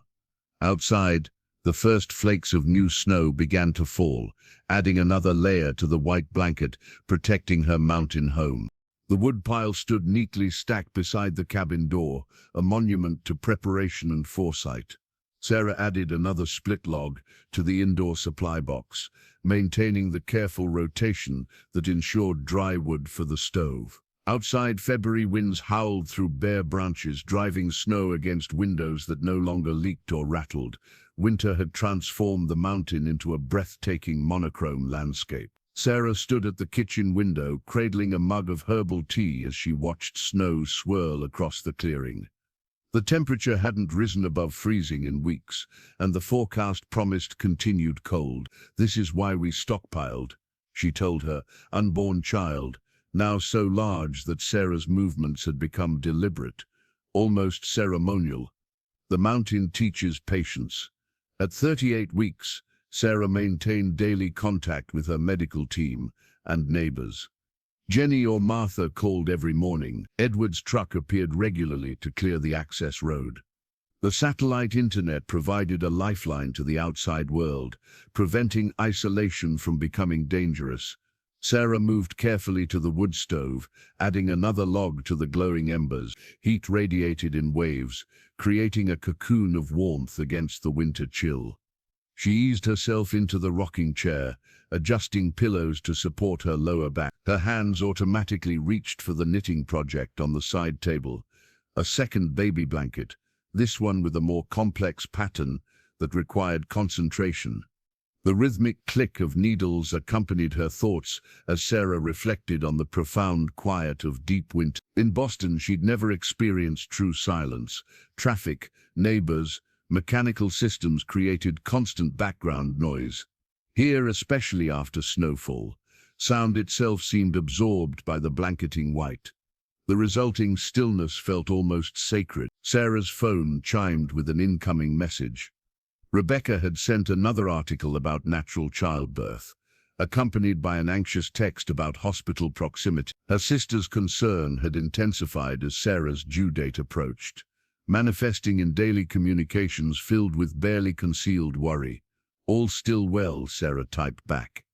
Outside, the first flakes of new snow began to fall, adding another layer to the white blanket protecting her mountain home. The woodpile stood neatly stacked beside the cabin door, a monument to preparation and foresight. Sarah added another split log to the indoor supply box, maintaining the careful rotation that ensured dry wood for the stove. Outside, February winds howled through bare branches, driving snow against windows that no longer leaked or rattled. Winter had transformed the mountain into a breathtaking monochrome landscape. Sarah stood at the kitchen window, cradling a mug of herbal tea as she watched snow swirl across the clearing. The temperature hadn't risen above freezing in weeks, and the forecast promised continued cold. "This is why we stockpiled," she told her unborn child, now so large that Sarah's movements had become deliberate, almost ceremonial. The mountain teaches patience. At 38 weeks, Sarah maintained daily contact with her medical team and neighbors. Jenny or Martha called every morning. Edward's truck appeared regularly to clear the access road. The satellite internet provided a lifeline to the outside world, preventing isolation from becoming dangerous. Sarah moved carefully to the wood stove, adding another log to the glowing embers. Heat radiated in waves, creating a cocoon of warmth against the winter chill. She eased herself into the rocking chair, adjusting pillows to support her lower back. Her hands automatically reached for the knitting project on the side table, a second baby blanket, this one with a more complex pattern that required concentration. The rhythmic click of needles accompanied her thoughts as Sarah reflected on the profound quiet of deep winter. In Boston, she'd never experienced true silence. Traffic, neighbors, mechanical systems created constant background noise. Here, especially after snowfall, sound itself seemed absorbed by the blanketing white. The resulting stillness felt almost sacred. Sarah's phone chimed with an incoming message. Rebecca had sent another article about natural childbirth, accompanied by an anxious text about hospital proximity. Her sister's concern had intensified as Sarah's due date approached, manifesting in daily communications filled with barely concealed worry. "All still well," Sarah typed back.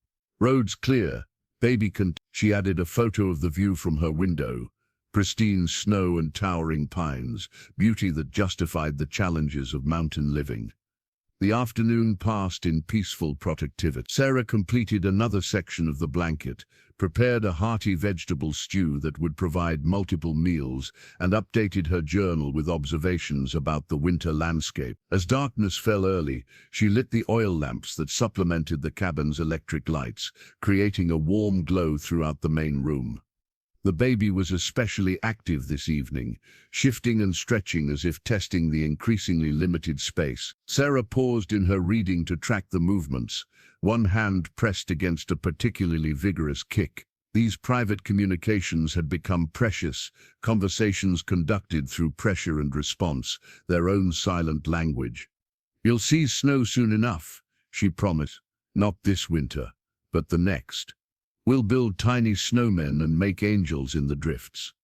"Roads clear. Baby can..." She added a photo of the view from her window. Pristine snow and towering pines, beauty that justified the challenges of mountain living. The afternoon passed in peaceful productivity. Sarah completed another section of the blanket, prepared a hearty vegetable stew that would provide multiple meals, and updated her journal with observations about the winter landscape. As darkness fell early, she lit the oil lamps that supplemented the cabin's electric lights, creating a warm glow throughout the main room. The baby was especially active this evening, shifting and stretching as if testing the increasingly limited space. Sarah paused in her reading to track the movements, one hand pressed against a particularly vigorous kick. These private communications had become precious, conversations conducted through pressure and response, their own silent language. "You'll see snow soon enough," she promised. "Not this winter, but the next. We'll build tiny snowmen and make angels in the drifts."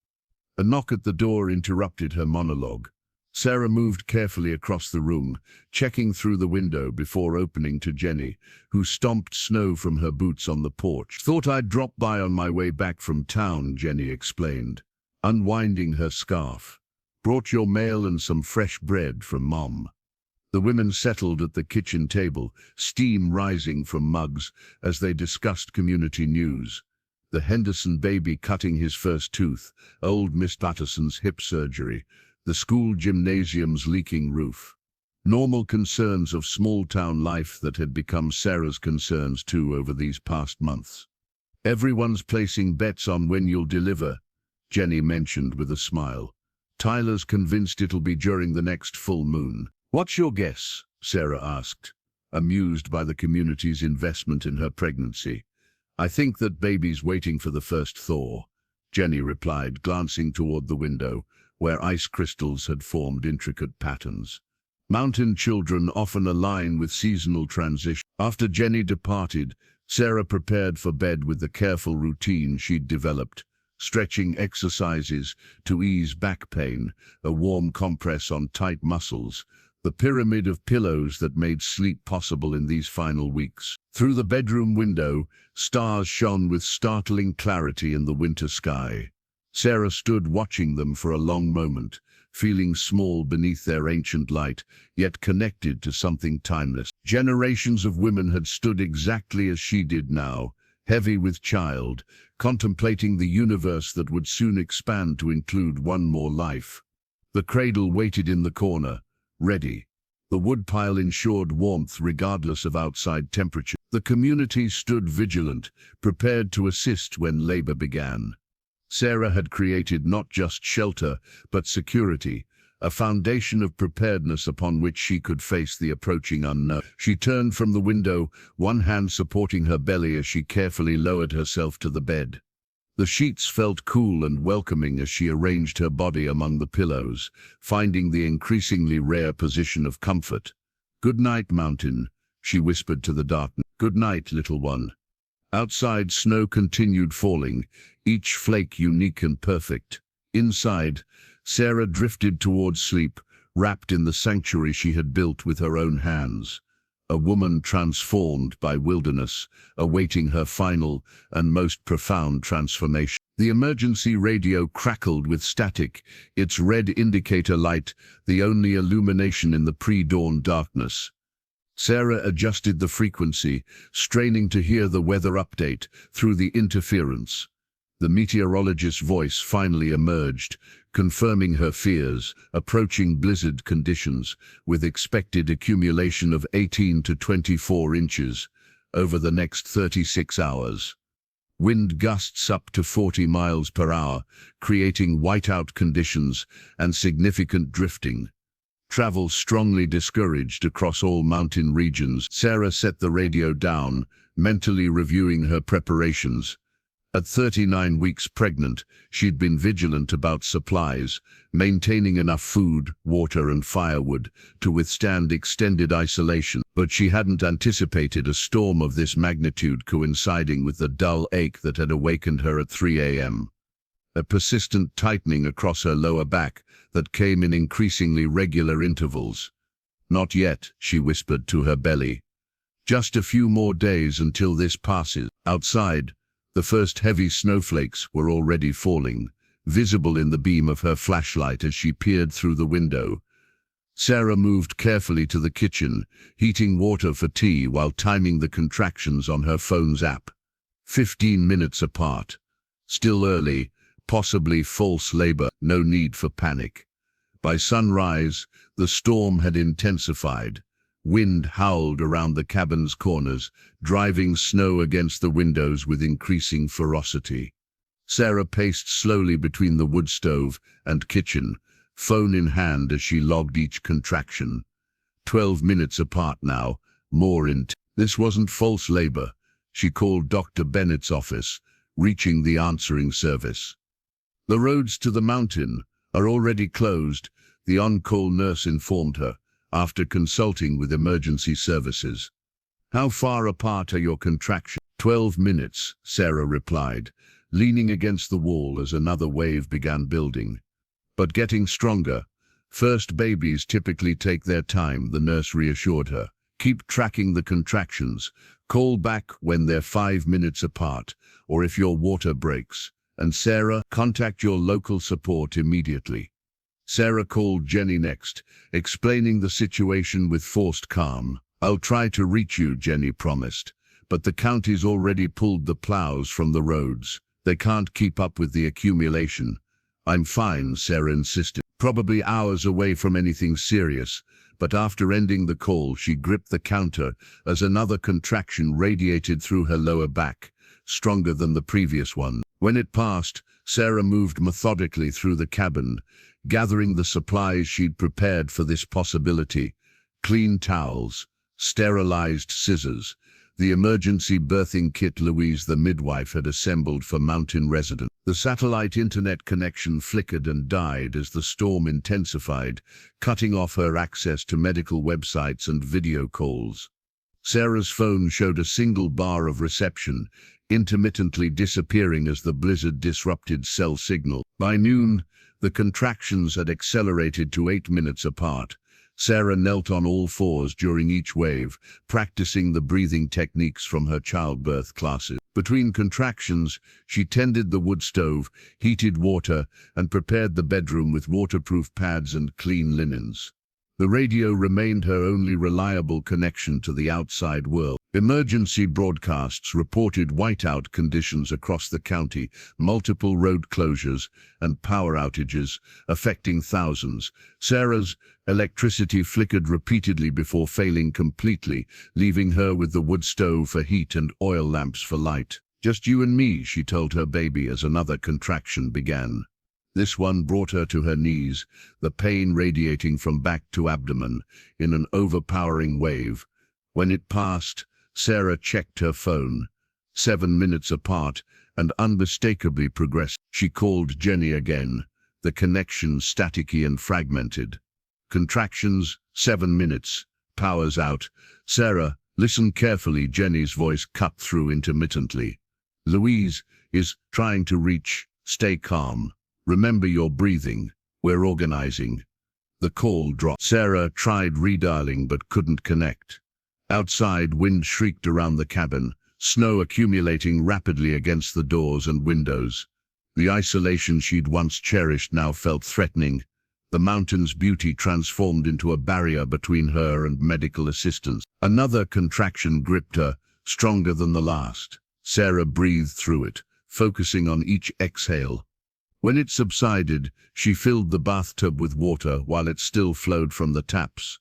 A knock at the door interrupted her monologue. Sarah moved carefully across the room, checking through the window before opening to Jenny, who stomped snow from her boots on the porch. "Thought I'd drop by on my way back from town," Jenny explained, unwinding her scarf. "Brought your mail and some fresh bread from Mom." The women settled at the kitchen table, steam rising from mugs as they discussed community news. The Henderson baby cutting his first tooth, old Miss Patterson's hip surgery, the school gymnasium's leaking roof. Normal concerns of small-town life that had become Sarah's concerns too over these past months. "Everyone's placing bets on when you'll deliver," Jenny mentioned with a smile. "Tyler's convinced it'll be during the next full moon." "What's your guess?" Sarah asked, amused by the community's investment in her pregnancy. "I think that baby's waiting for the first thaw," Jenny replied, glancing toward the window, where ice crystals had formed intricate patterns. Mountain children often align with seasonal transition. After Jenny departed, Sarah prepared for bed with the careful routine she'd developed. Stretching exercises to ease back pain, a warm compress on tight muscles, the pyramid of pillows that made sleep possible in these final weeks. Through the bedroom window, stars shone with startling clarity in the winter sky. Sarah stood watching them for a long moment, feeling small beneath their ancient light, yet connected to something timeless. Generations of women had stood exactly as she did now, heavy with child, contemplating the universe that would soon expand to include one more life. The cradle waited in the corner, ready. The woodpile ensured warmth regardless of outside temperature. The community stood vigilant, prepared to assist when labor began. Sarah had created not just shelter, but security, a foundation of preparedness upon which she could face the approaching unknown. She turned from the window, one hand supporting her belly as she carefully lowered herself to the bed. The sheets felt cool and welcoming as she arranged her body among the pillows, finding the increasingly rare position of comfort. "Good night, mountain," she whispered to the darkness. "Good night, little one." Outside, snow continued falling, each flake unique and perfect. Inside, Sarah drifted towards sleep, wrapped in the sanctuary she had built with her own hands. A woman transformed by wilderness, awaiting her final and most profound transformation. The emergency radio crackled with static, its red indicator light the only illumination in the pre-dawn darkness. Sarah adjusted the frequency, straining to hear the weather update through the interference. The meteorologist's voice finally emerged, confirming her fears, approaching blizzard conditions, with expected accumulation of 18 to 24 inches over the next 36 hours. Wind gusts up to 40 miles per hour, creating whiteout conditions and significant drifting. Travel strongly discouraged across all mountain regions. Sarah set the radio down, mentally reviewing her preparations. At 39 weeks pregnant, she'd been vigilant about supplies, maintaining enough food, water and firewood to withstand extended isolation. But she hadn't anticipated a storm of this magnitude coinciding with the dull ache that had awakened her at 3 a.m. A persistent tightening across her lower back that came in increasingly regular intervals. "Not yet," she whispered to her belly. "Just a few more days until this passes." Outside, the first heavy snowflakes were already falling, visible in the beam of her flashlight as she peered through the window. Sarah moved carefully to the kitchen, heating water for tea while timing the contractions on her phone's app. 15 minutes apart. Still early, possibly false labor, no need for panic. By sunrise, the storm had intensified. Wind howled around the cabin's corners, driving snow against the windows with increasing ferocity. Sarah paced slowly between the wood stove and kitchen, phone in hand as she logged each contraction. 12 minutes apart now, more intense. This wasn't false labor. She called Dr. Bennett's office, reaching the answering service. "The roads to the mountain are already closed," the on-call nurse informed her, after consulting with emergency services. "How far apart are your contractions?" 12 minutes, Sarah replied, leaning against the wall as another wave began building. "But getting stronger. First babies typically take their time," the nurse reassured her. "Keep tracking the contractions. Call back when they're 5 minutes apart, or if your water breaks. And Sarah, contact your local support immediately." Sarah called Jenny next, explaining the situation with forced calm. "I'll try to reach you," Jenny promised, "but the county's already pulled the plows from the roads. They can't keep up with the accumulation." "I'm fine," Sarah insisted. Probably hours away from anything serious, but after ending the call, she gripped the counter as another contraction radiated through her lower back, stronger than the previous one. When it passed, Sarah moved methodically through the cabin, gathering the supplies she'd prepared for this possibility: clean towels, sterilized scissors, the emergency birthing kit Louise the midwife had assembled for mountain residents. The satellite internet connection flickered and died as the storm intensified, cutting off her access to medical websites and video calls. Sarah's phone showed a single bar of reception, intermittently disappearing as the blizzard disrupted cell signal. By noon, the contractions had accelerated to 8 minutes apart. Sarah knelt on all fours during each wave, practicing the breathing techniques from her childbirth classes. Between contractions, she tended the wood stove, heated water, and prepared the bedroom with waterproof pads and clean linens. The radio remained her only reliable connection to the outside world. Emergency broadcasts reported whiteout conditions across the county, multiple road closures, and power outages, affecting thousands. Sarah's electricity flickered repeatedly before failing completely, leaving her with the wood stove for heat and oil lamps for light. "Just you and me," she told her baby as another contraction began. This one brought her to her knees, the pain radiating from back to abdomen in an overpowering wave. When it passed, Sarah checked her phone. 7 minutes apart, and unmistakably progressed. She called Jenny again, the connection staticky and fragmented. Contractions, 7 minutes. Power's out. "Sarah, listen carefully," Jenny's voice cut through intermittently. "Louise is trying to reach. Stay calm. Remember your breathing. We're organizing." The call dropped. Sarah tried redialing but couldn't connect. Outside, wind shrieked around the cabin, snow accumulating rapidly against the doors and windows. The isolation she'd once cherished now felt threatening. The mountain's beauty transformed into a barrier between her and medical assistance. Another contraction gripped her, stronger than the last. Sarah breathed through it, focusing on each exhale. When it subsided, she filled the bathtub with water while it still flowed from the taps,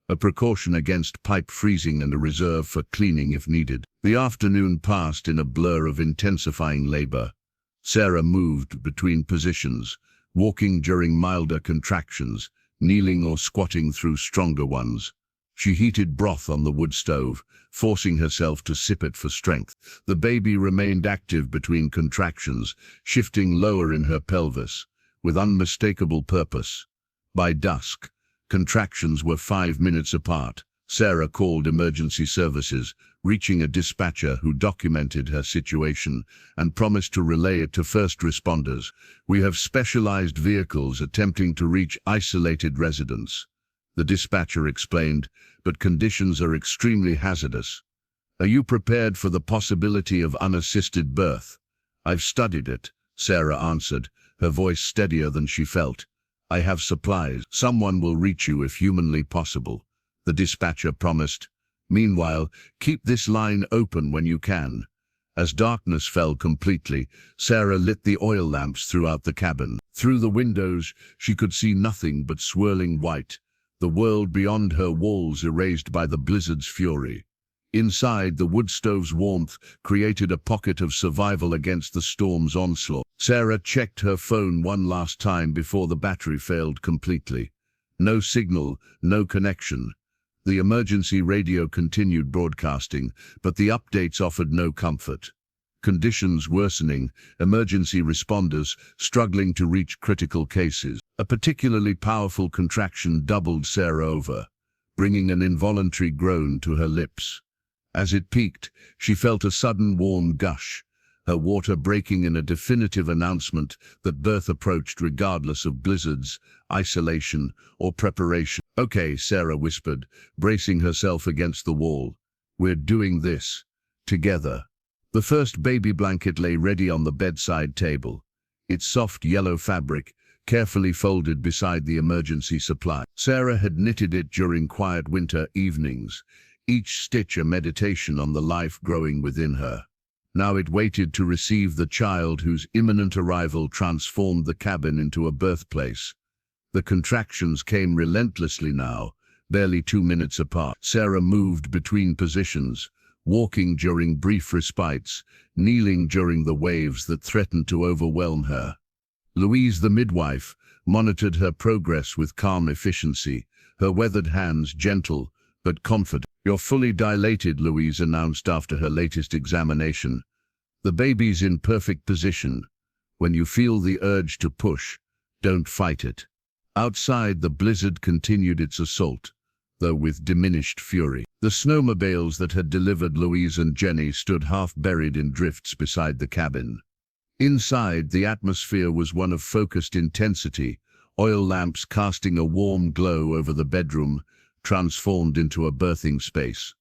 a precaution against pipe freezing and a reserve for cleaning if needed. The afternoon passed in a blur of intensifying labor. Sarah moved between positions, walking during milder contractions, kneeling or squatting through stronger ones. She heated broth on the wood stove, forcing herself to sip it for strength. The baby remained active between contractions, shifting lower in her pelvis, with unmistakable purpose. By dusk, contractions were 5 minutes apart. Sarah called emergency services, reaching a dispatcher who documented her situation and promised to relay it to first responders. "We have specialized vehicles attempting to reach isolated residents," the dispatcher explained, "but conditions are extremely hazardous. Are you prepared for the possibility of unassisted birth?" "I've studied it," Sarah answered, her voice steadier than she felt. "I have supplies. Someone will reach you if humanly possible," the dispatcher promised. "Meanwhile, keep this line open when you can." As darkness fell completely, Sarah lit the oil lamps throughout the cabin. Through the windows, she could see nothing but swirling white, the world beyond her walls erased by the blizzard's fury. Inside, the wood stove's warmth created a pocket of survival against the storm's onslaught. Sarah checked her phone one last time before the battery failed completely. No signal, no connection. The emergency radio continued broadcasting, but the updates offered no comfort. Conditions worsening, emergency responders struggling to reach critical cases. A particularly powerful contraction doubled Sarah over, bringing an involuntary groan to her lips. As it peaked, she felt a sudden warm gush, her water breaking in a definitive announcement that birth approached regardless of blizzards, isolation, or preparation. "Okay," Sarah whispered, bracing herself against the wall. "We're doing this. Together." The first baby blanket lay ready on the bedside table, its soft yellow fabric carefully folded beside the emergency supply. Sarah had knitted it during quiet winter evenings, each stitch a meditation on the life growing within her. Now it waited to receive the child whose imminent arrival transformed the cabin into a birthplace. The contractions came relentlessly now, barely 2 minutes apart. Sarah moved between positions, walking during brief respites, kneeling during the waves that threatened to overwhelm her. Louise, the midwife, monitored her progress with calm efficiency, her weathered hands gentle but confident. "You're fully dilated," Louise announced after her latest examination. "The baby's in perfect position. When you feel the urge to push, don't fight it." Outside, the blizzard continued its assault, though with diminished fury. The snowmobiles that had delivered Louise and Jenny stood half-buried in drifts beside the cabin. Inside, the atmosphere was one of focused intensity, oil lamps casting a warm glow over the bedroom, transformed into a birthing space.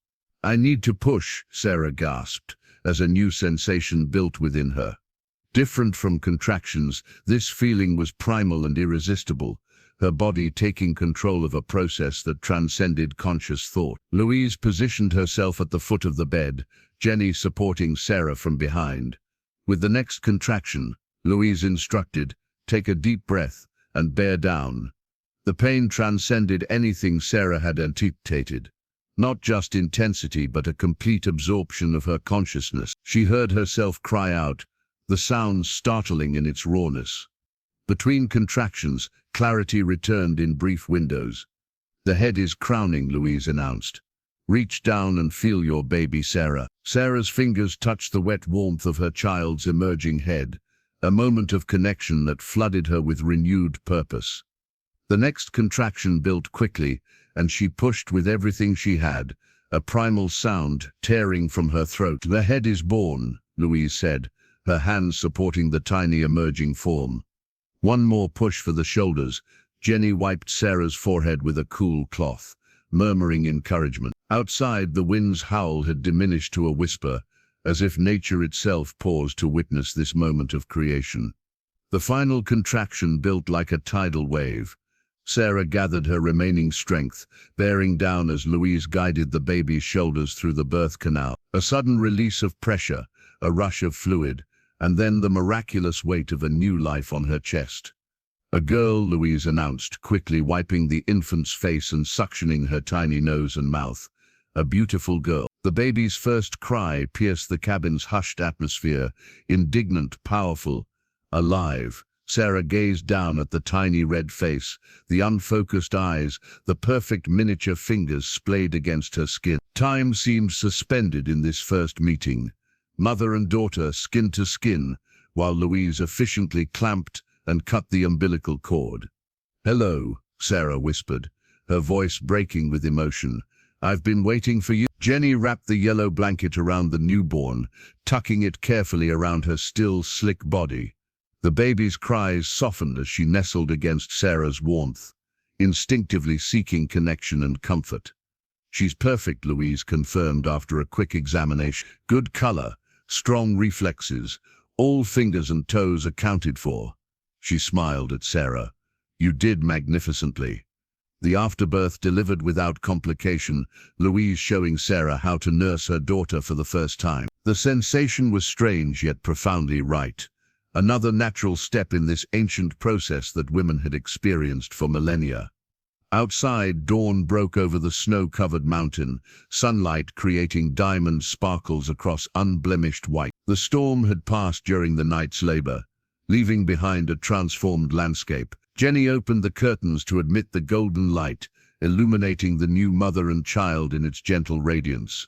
"I need to push," Sarah gasped, as a new sensation built within her. Different from contractions, this feeling was primal and irresistible, her body taking control of a process that transcended conscious thought. Louise positioned herself at the foot of the bed, Jenny supporting Sarah from behind. With the next contraction, Louise instructed, "Take a deep breath and bear down." The pain transcended anything Sarah had anticipated. Not just intensity, but a complete absorption of her consciousness. She heard herself cry out, the sound startling in its rawness. Between contractions, clarity returned in brief windows. "The head is crowning," Louise announced. "Reach down and feel your baby, Sarah." Sarah's fingers touched the wet warmth of her child's emerging head, a moment of connection that flooded her with renewed purpose. The next contraction built quickly, and she pushed with everything she had, a primal sound tearing from her throat. "The head is born," Louise said, her hands supporting the tiny emerging form. One more push for the shoulders. Jenny wiped Sarah's forehead with a cool cloth, murmuring encouragement. Outside, the wind's howl had diminished to a whisper, as if nature itself paused to witness this moment of creation. The final contraction built like a tidal wave. Sarah gathered her remaining strength, bearing down as Louise guided the baby's shoulders through the birth canal. A sudden release of pressure, a rush of fluid, and then the miraculous weight of a new life on her chest. "A girl," Louise announced, quickly wiping the infant's face and suctioning her tiny nose and mouth. "A beautiful girl." The baby's first cry pierced the cabin's hushed atmosphere, indignant, powerful, alive. Sarah gazed down at the tiny red face, the unfocused eyes, the perfect miniature fingers splayed against her skin. Time seemed suspended in this first meeting. Mother and daughter, skin to skin, while Louise efficiently clamped and cut the umbilical cord. "Hello," Sarah whispered, her voice breaking with emotion. "I've been waiting for you." Jenny wrapped the yellow blanket around the newborn, tucking it carefully around her still, slick body. The baby's cries softened as she nestled against Sarah's warmth, instinctively seeking connection and comfort. "She's perfect," Louise confirmed after a quick examination. "Good color, strong reflexes, all fingers and toes accounted for." She smiled at Sarah. "You did magnificently." The afterbirth delivered without complication, Louise showing Sarah how to nurse her daughter for the first time. The sensation was strange yet profoundly right. Another natural step in this ancient process that women had experienced for millennia. Outside, dawn broke over the snow-covered mountain, sunlight creating diamond sparkles across unblemished white. The storm had passed during the night's labor, leaving behind a transformed landscape. Jenny opened the curtains to admit the golden light, illuminating the new mother and child in its gentle radiance.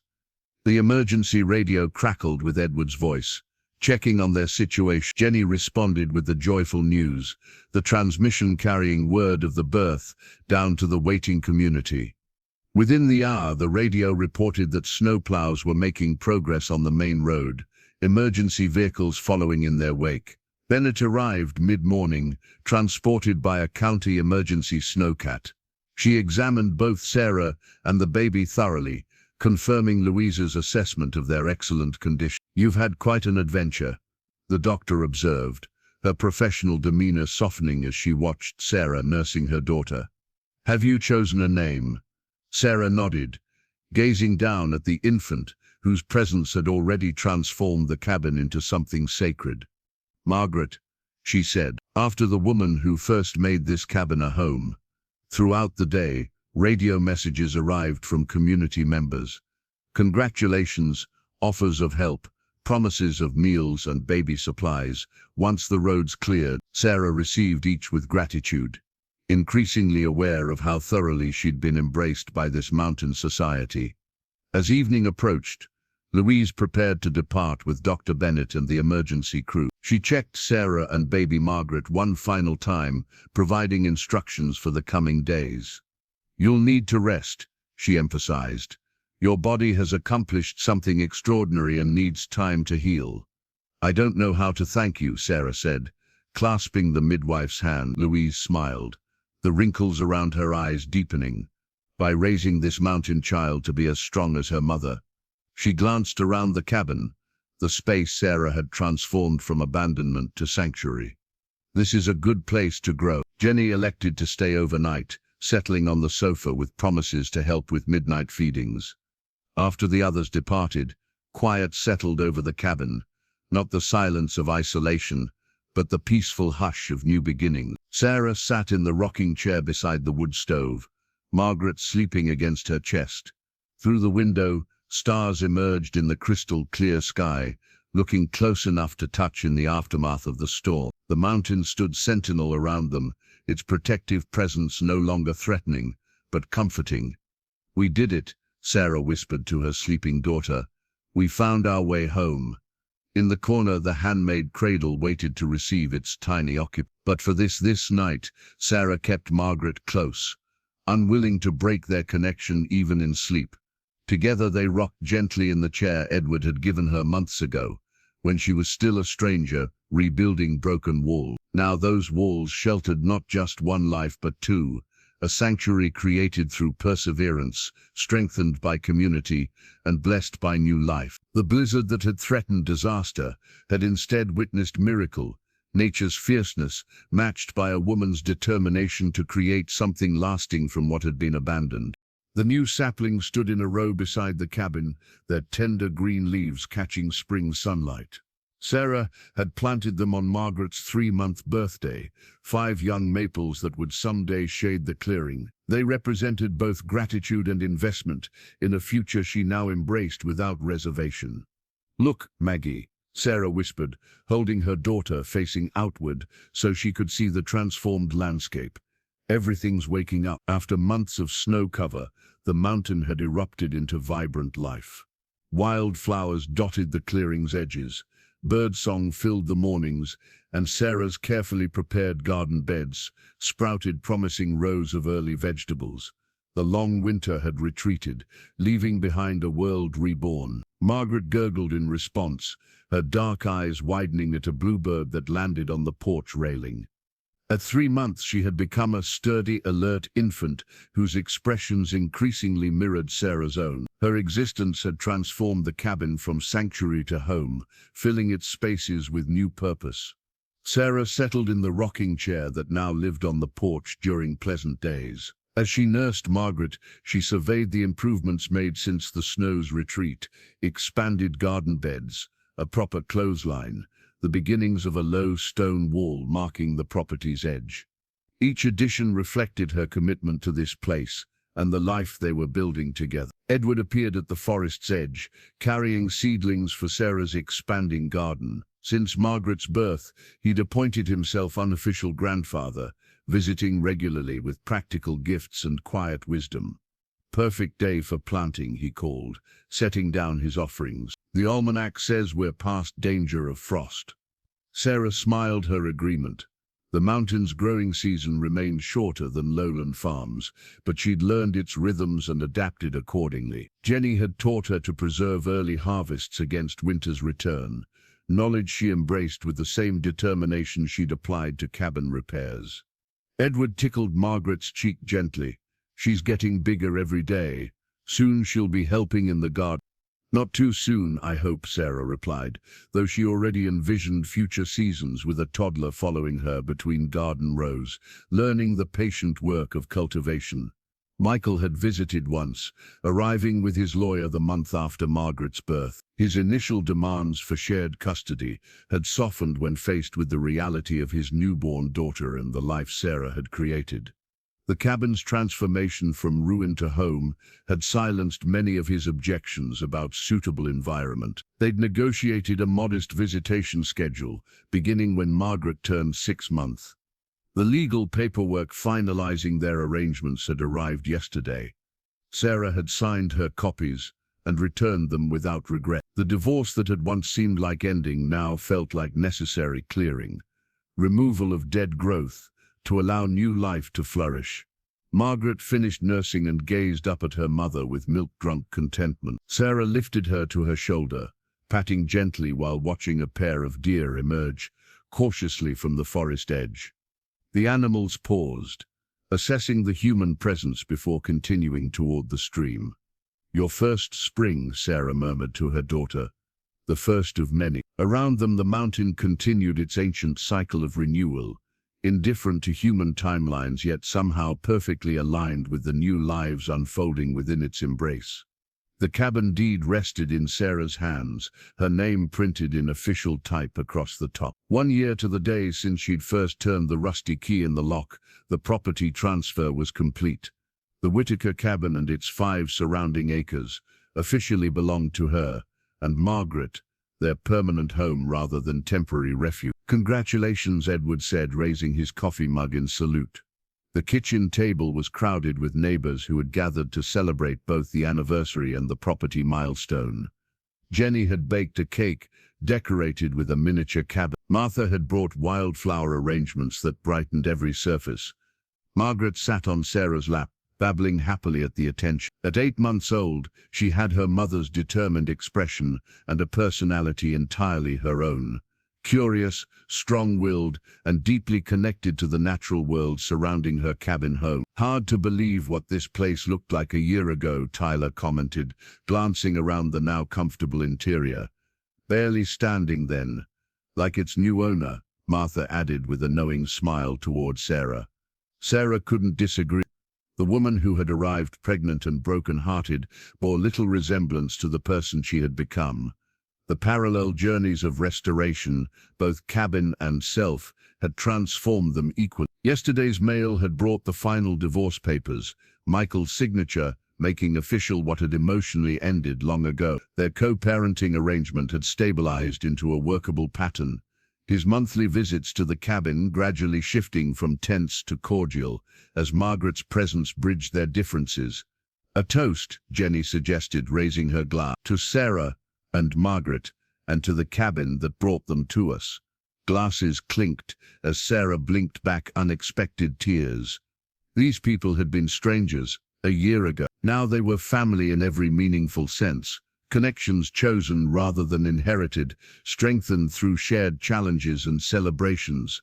The emergency radio crackled with Edward's voice. Checking on their situation, Jenny responded with the joyful news, the transmission carrying word of the birth down to the waiting community. Within the hour, the radio reported that snowplows were making progress on the main road, emergency vehicles following in their wake. Bennett arrived mid-morning, transported by a county emergency snowcat. She examined both Sarah and the baby thoroughly, confirming Louise's assessment of their excellent condition. "You've had quite an adventure," the doctor observed, her professional demeanor softening as she watched Sarah nursing her daughter. "Have you chosen a name?" Sarah nodded, gazing down at the infant, whose presence had already transformed the cabin into something sacred. "Margaret," she said, "after the woman who first made this cabin a home." Throughout the day, radio messages arrived from community members. Congratulations, offers of help, promises of meals and baby supplies. Once the roads cleared, Sarah received each with gratitude, increasingly aware of how thoroughly she'd been embraced by this mountain society. As evening approached, Louise prepared to depart with Dr. Bennett and the emergency crew. She checked Sarah and baby Margaret one final time, providing instructions for the coming days. "You'll need to rest," she emphasized. "Your body has accomplished something extraordinary and needs time to heal." "I don't know how to thank you," Sarah said, clasping the midwife's hand. Louise smiled, the wrinkles around her eyes deepening. "By raising this mountain child to be as strong as her mother." She glanced around the cabin, the space Sarah had transformed from abandonment to sanctuary. This is a good place to grow. Jenny elected to stay overnight, settling on the sofa with promises to help with midnight feedings. After the others departed, quiet settled over the cabin, not the silence of isolation, but the peaceful hush of new beginnings. Sarah sat in the rocking chair beside the wood stove, Margaret sleeping against her chest. Through the window, stars emerged in the crystal-clear sky, looking close enough to touch in the aftermath of the storm. The mountain stood sentinel around them, its protective presence no longer threatening, but comforting. "We did it," Sarah whispered to her sleeping daughter. "We found our way home." In the corner, the handmade cradle waited to receive its tiny occupant. But for this night, Sarah kept Margaret close, unwilling to break their connection even in sleep. Together they rocked gently in the chair Edward had given her months ago, when she was still a stranger, rebuilding broken walls. Now those walls sheltered not just one life but two, a sanctuary created through perseverance, strengthened by community, and blessed by new life. The blizzard that had threatened disaster had instead witnessed miracle, nature's fierceness matched by a woman's determination to create something lasting from what had been abandoned. The new saplings stood in a row beside the cabin, their tender green leaves catching spring sunlight. Sarah had planted them on Margaret's 3-month birthday, 5 young maples that would someday shade the clearing. They represented both gratitude and investment in a future she now embraced without reservation. "Look, Maggie," Sarah whispered, holding her daughter facing outward so she could see the transformed landscape. "Everything's waking up." After months of snow cover, the mountain had erupted into vibrant life. Wildflowers dotted the clearing's edges, birdsong filled the mornings, and Sarah's carefully prepared garden beds sprouted promising rows of early vegetables. The long winter had retreated, leaving behind a world reborn. Margaret gurgled in response, her dark eyes widening at a bluebird that landed on the porch railing. At 3 months she had become a sturdy, alert infant whose expressions increasingly mirrored Sarah's own. Her existence had transformed the cabin from sanctuary to home, filling its spaces with new purpose. Sarah settled in the rocking chair that now lived on the porch during pleasant days. As she nursed Margaret, she surveyed the improvements made since the snow's retreat: expanded garden beds, a proper clothesline, the beginnings of a low stone wall marking the property's edge. Each addition reflected her commitment to this place and the life they were building together. Edward appeared at the forest's edge, carrying seedlings for Sarah's expanding garden. Since Margaret's birth, he'd appointed himself unofficial grandfather, visiting regularly with practical gifts and quiet wisdom. "Perfect day for planting," he called, setting down his offerings. "The almanac says we're past danger of frost." Sarah smiled her agreement. The mountain's growing season remained shorter than lowland farms, but she'd learned its rhythms and adapted accordingly. Jenny had taught her to preserve early harvests against winter's return, knowledge she embraced with the same determination she'd applied to cabin repairs. Edward tickled Margaret's cheek gently. "She's getting bigger every day. Soon she'll be helping in the garden." "Not too soon, I hope," Sarah replied, though she already envisioned future seasons with a toddler following her between garden rows, learning the patient work of cultivation. Michael had visited once, arriving with his lawyer the month after Margaret's birth. His initial demands for shared custody had softened when faced with the reality of his newborn daughter and the life Sarah had created. The cabin's transformation from ruin to home had silenced many of his objections about suitable environment. They'd negotiated a modest visitation schedule, beginning when Margaret turned 6 months. The legal paperwork finalizing their arrangements had arrived yesterday. Sarah had signed her copies and returned them without regret. The divorce that had once seemed like ending now felt like necessary clearing, removal of dead growth, to allow new life to flourish. Margaret finished nursing and gazed up at her mother with milk-drunk contentment. Sarah lifted her to her shoulder, patting gently while watching a pair of deer emerge cautiously from the forest edge. The animals paused, assessing the human presence before continuing toward the stream. "Your first spring," Sarah murmured to her daughter. "The first of many." Around them the mountain continued its ancient cycle of renewal, indifferent to human timelines yet somehow perfectly aligned with the new lives unfolding within its embrace. The cabin deed rested in Sarah's hands, her name printed in official type across the top. 1 year to the day since she'd first turned the rusty key in the lock, the property transfer was complete. The Whitaker cabin and its 5 surrounding acres officially belonged to her and Margaret, their permanent home rather than temporary refuge. "Congratulations," Edward said, raising his coffee mug in salute. The kitchen table was crowded with neighbors who had gathered to celebrate both the anniversary and the property milestone. Jenny had baked a cake, decorated with a miniature cabin. Martha had brought wildflower arrangements that brightened every surface. Margaret sat on Sarah's lap, babbling happily at the attention. At 8 months old, she had her mother's determined expression and a personality entirely her own. Curious, strong-willed, and deeply connected to the natural world surrounding her cabin home. "Hard to believe what this place looked like a year ago," Tyler commented, glancing around the now comfortable interior. "Barely standing then, like its new owner," Martha added with a knowing smile toward Sarah. Sarah couldn't disagree. The woman who had arrived pregnant and broken-hearted bore little resemblance to the person she had become. The parallel journeys of restoration, both cabin and self, had transformed them equally. Yesterday's mail had brought the final divorce papers, Michael's signature making official what had emotionally ended long ago. Their co-parenting arrangement had stabilized into a workable pattern, his monthly visits to the cabin gradually shifting from tense to cordial as Margaret's presence bridged their differences. "A toast," Jenny suggested, raising her glass. "To Sarah and Margaret, and to the cabin that brought them to us." Glasses clinked as Sarah blinked back unexpected tears. These people had been strangers a year ago. Now they were family in every meaningful sense, connections chosen rather than inherited, strengthened through shared challenges and celebrations.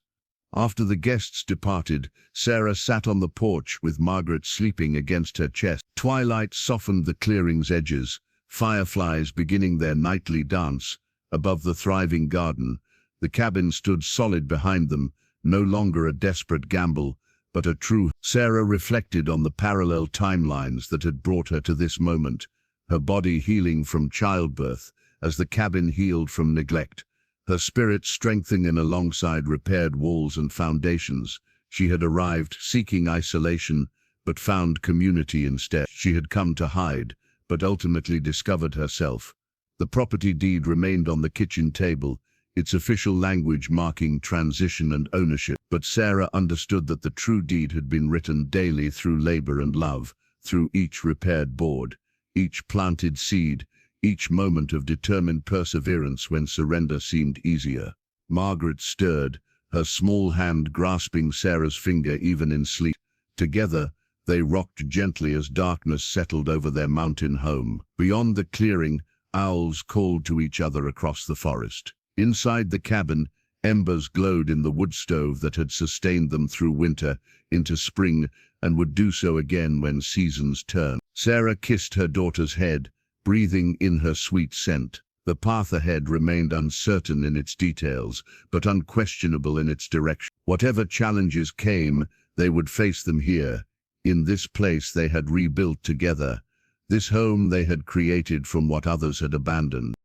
After the guests departed, Sarah sat on the porch with Margaret sleeping against her chest. Twilight softened the clearing's edges, fireflies beginning their nightly dance. Above the thriving garden, the cabin stood solid behind them, no longer a desperate gamble, but a true. Sarah reflected on the parallel timelines that had brought her to this moment, her body healing from childbirth as the cabin healed from neglect, her spirit strengthening alongside repaired walls and foundations. She had arrived seeking isolation, but found community instead. She had come to hide, but ultimately discovered herself. The property deed remained on the kitchen table, its official language marking transition and ownership. But Sarah understood that the true deed had been written daily through labor and love, through each repaired board, each planted seed, each moment of determined perseverance when surrender seemed easier. Margaret stirred, her small hand grasping Sarah's finger even in sleep. Together, they rocked gently as darkness settled over their mountain home. Beyond the clearing, owls called to each other across the forest. Inside the cabin, embers glowed in the wood stove that had sustained them through winter, into spring, and would do so again when seasons turned. Sarah kissed her daughter's head, breathing in her sweet scent. The path ahead remained uncertain in its details, but unquestionable in its direction. Whatever challenges came, they would face them here, in this place they had rebuilt together, this home they had created from what others had abandoned.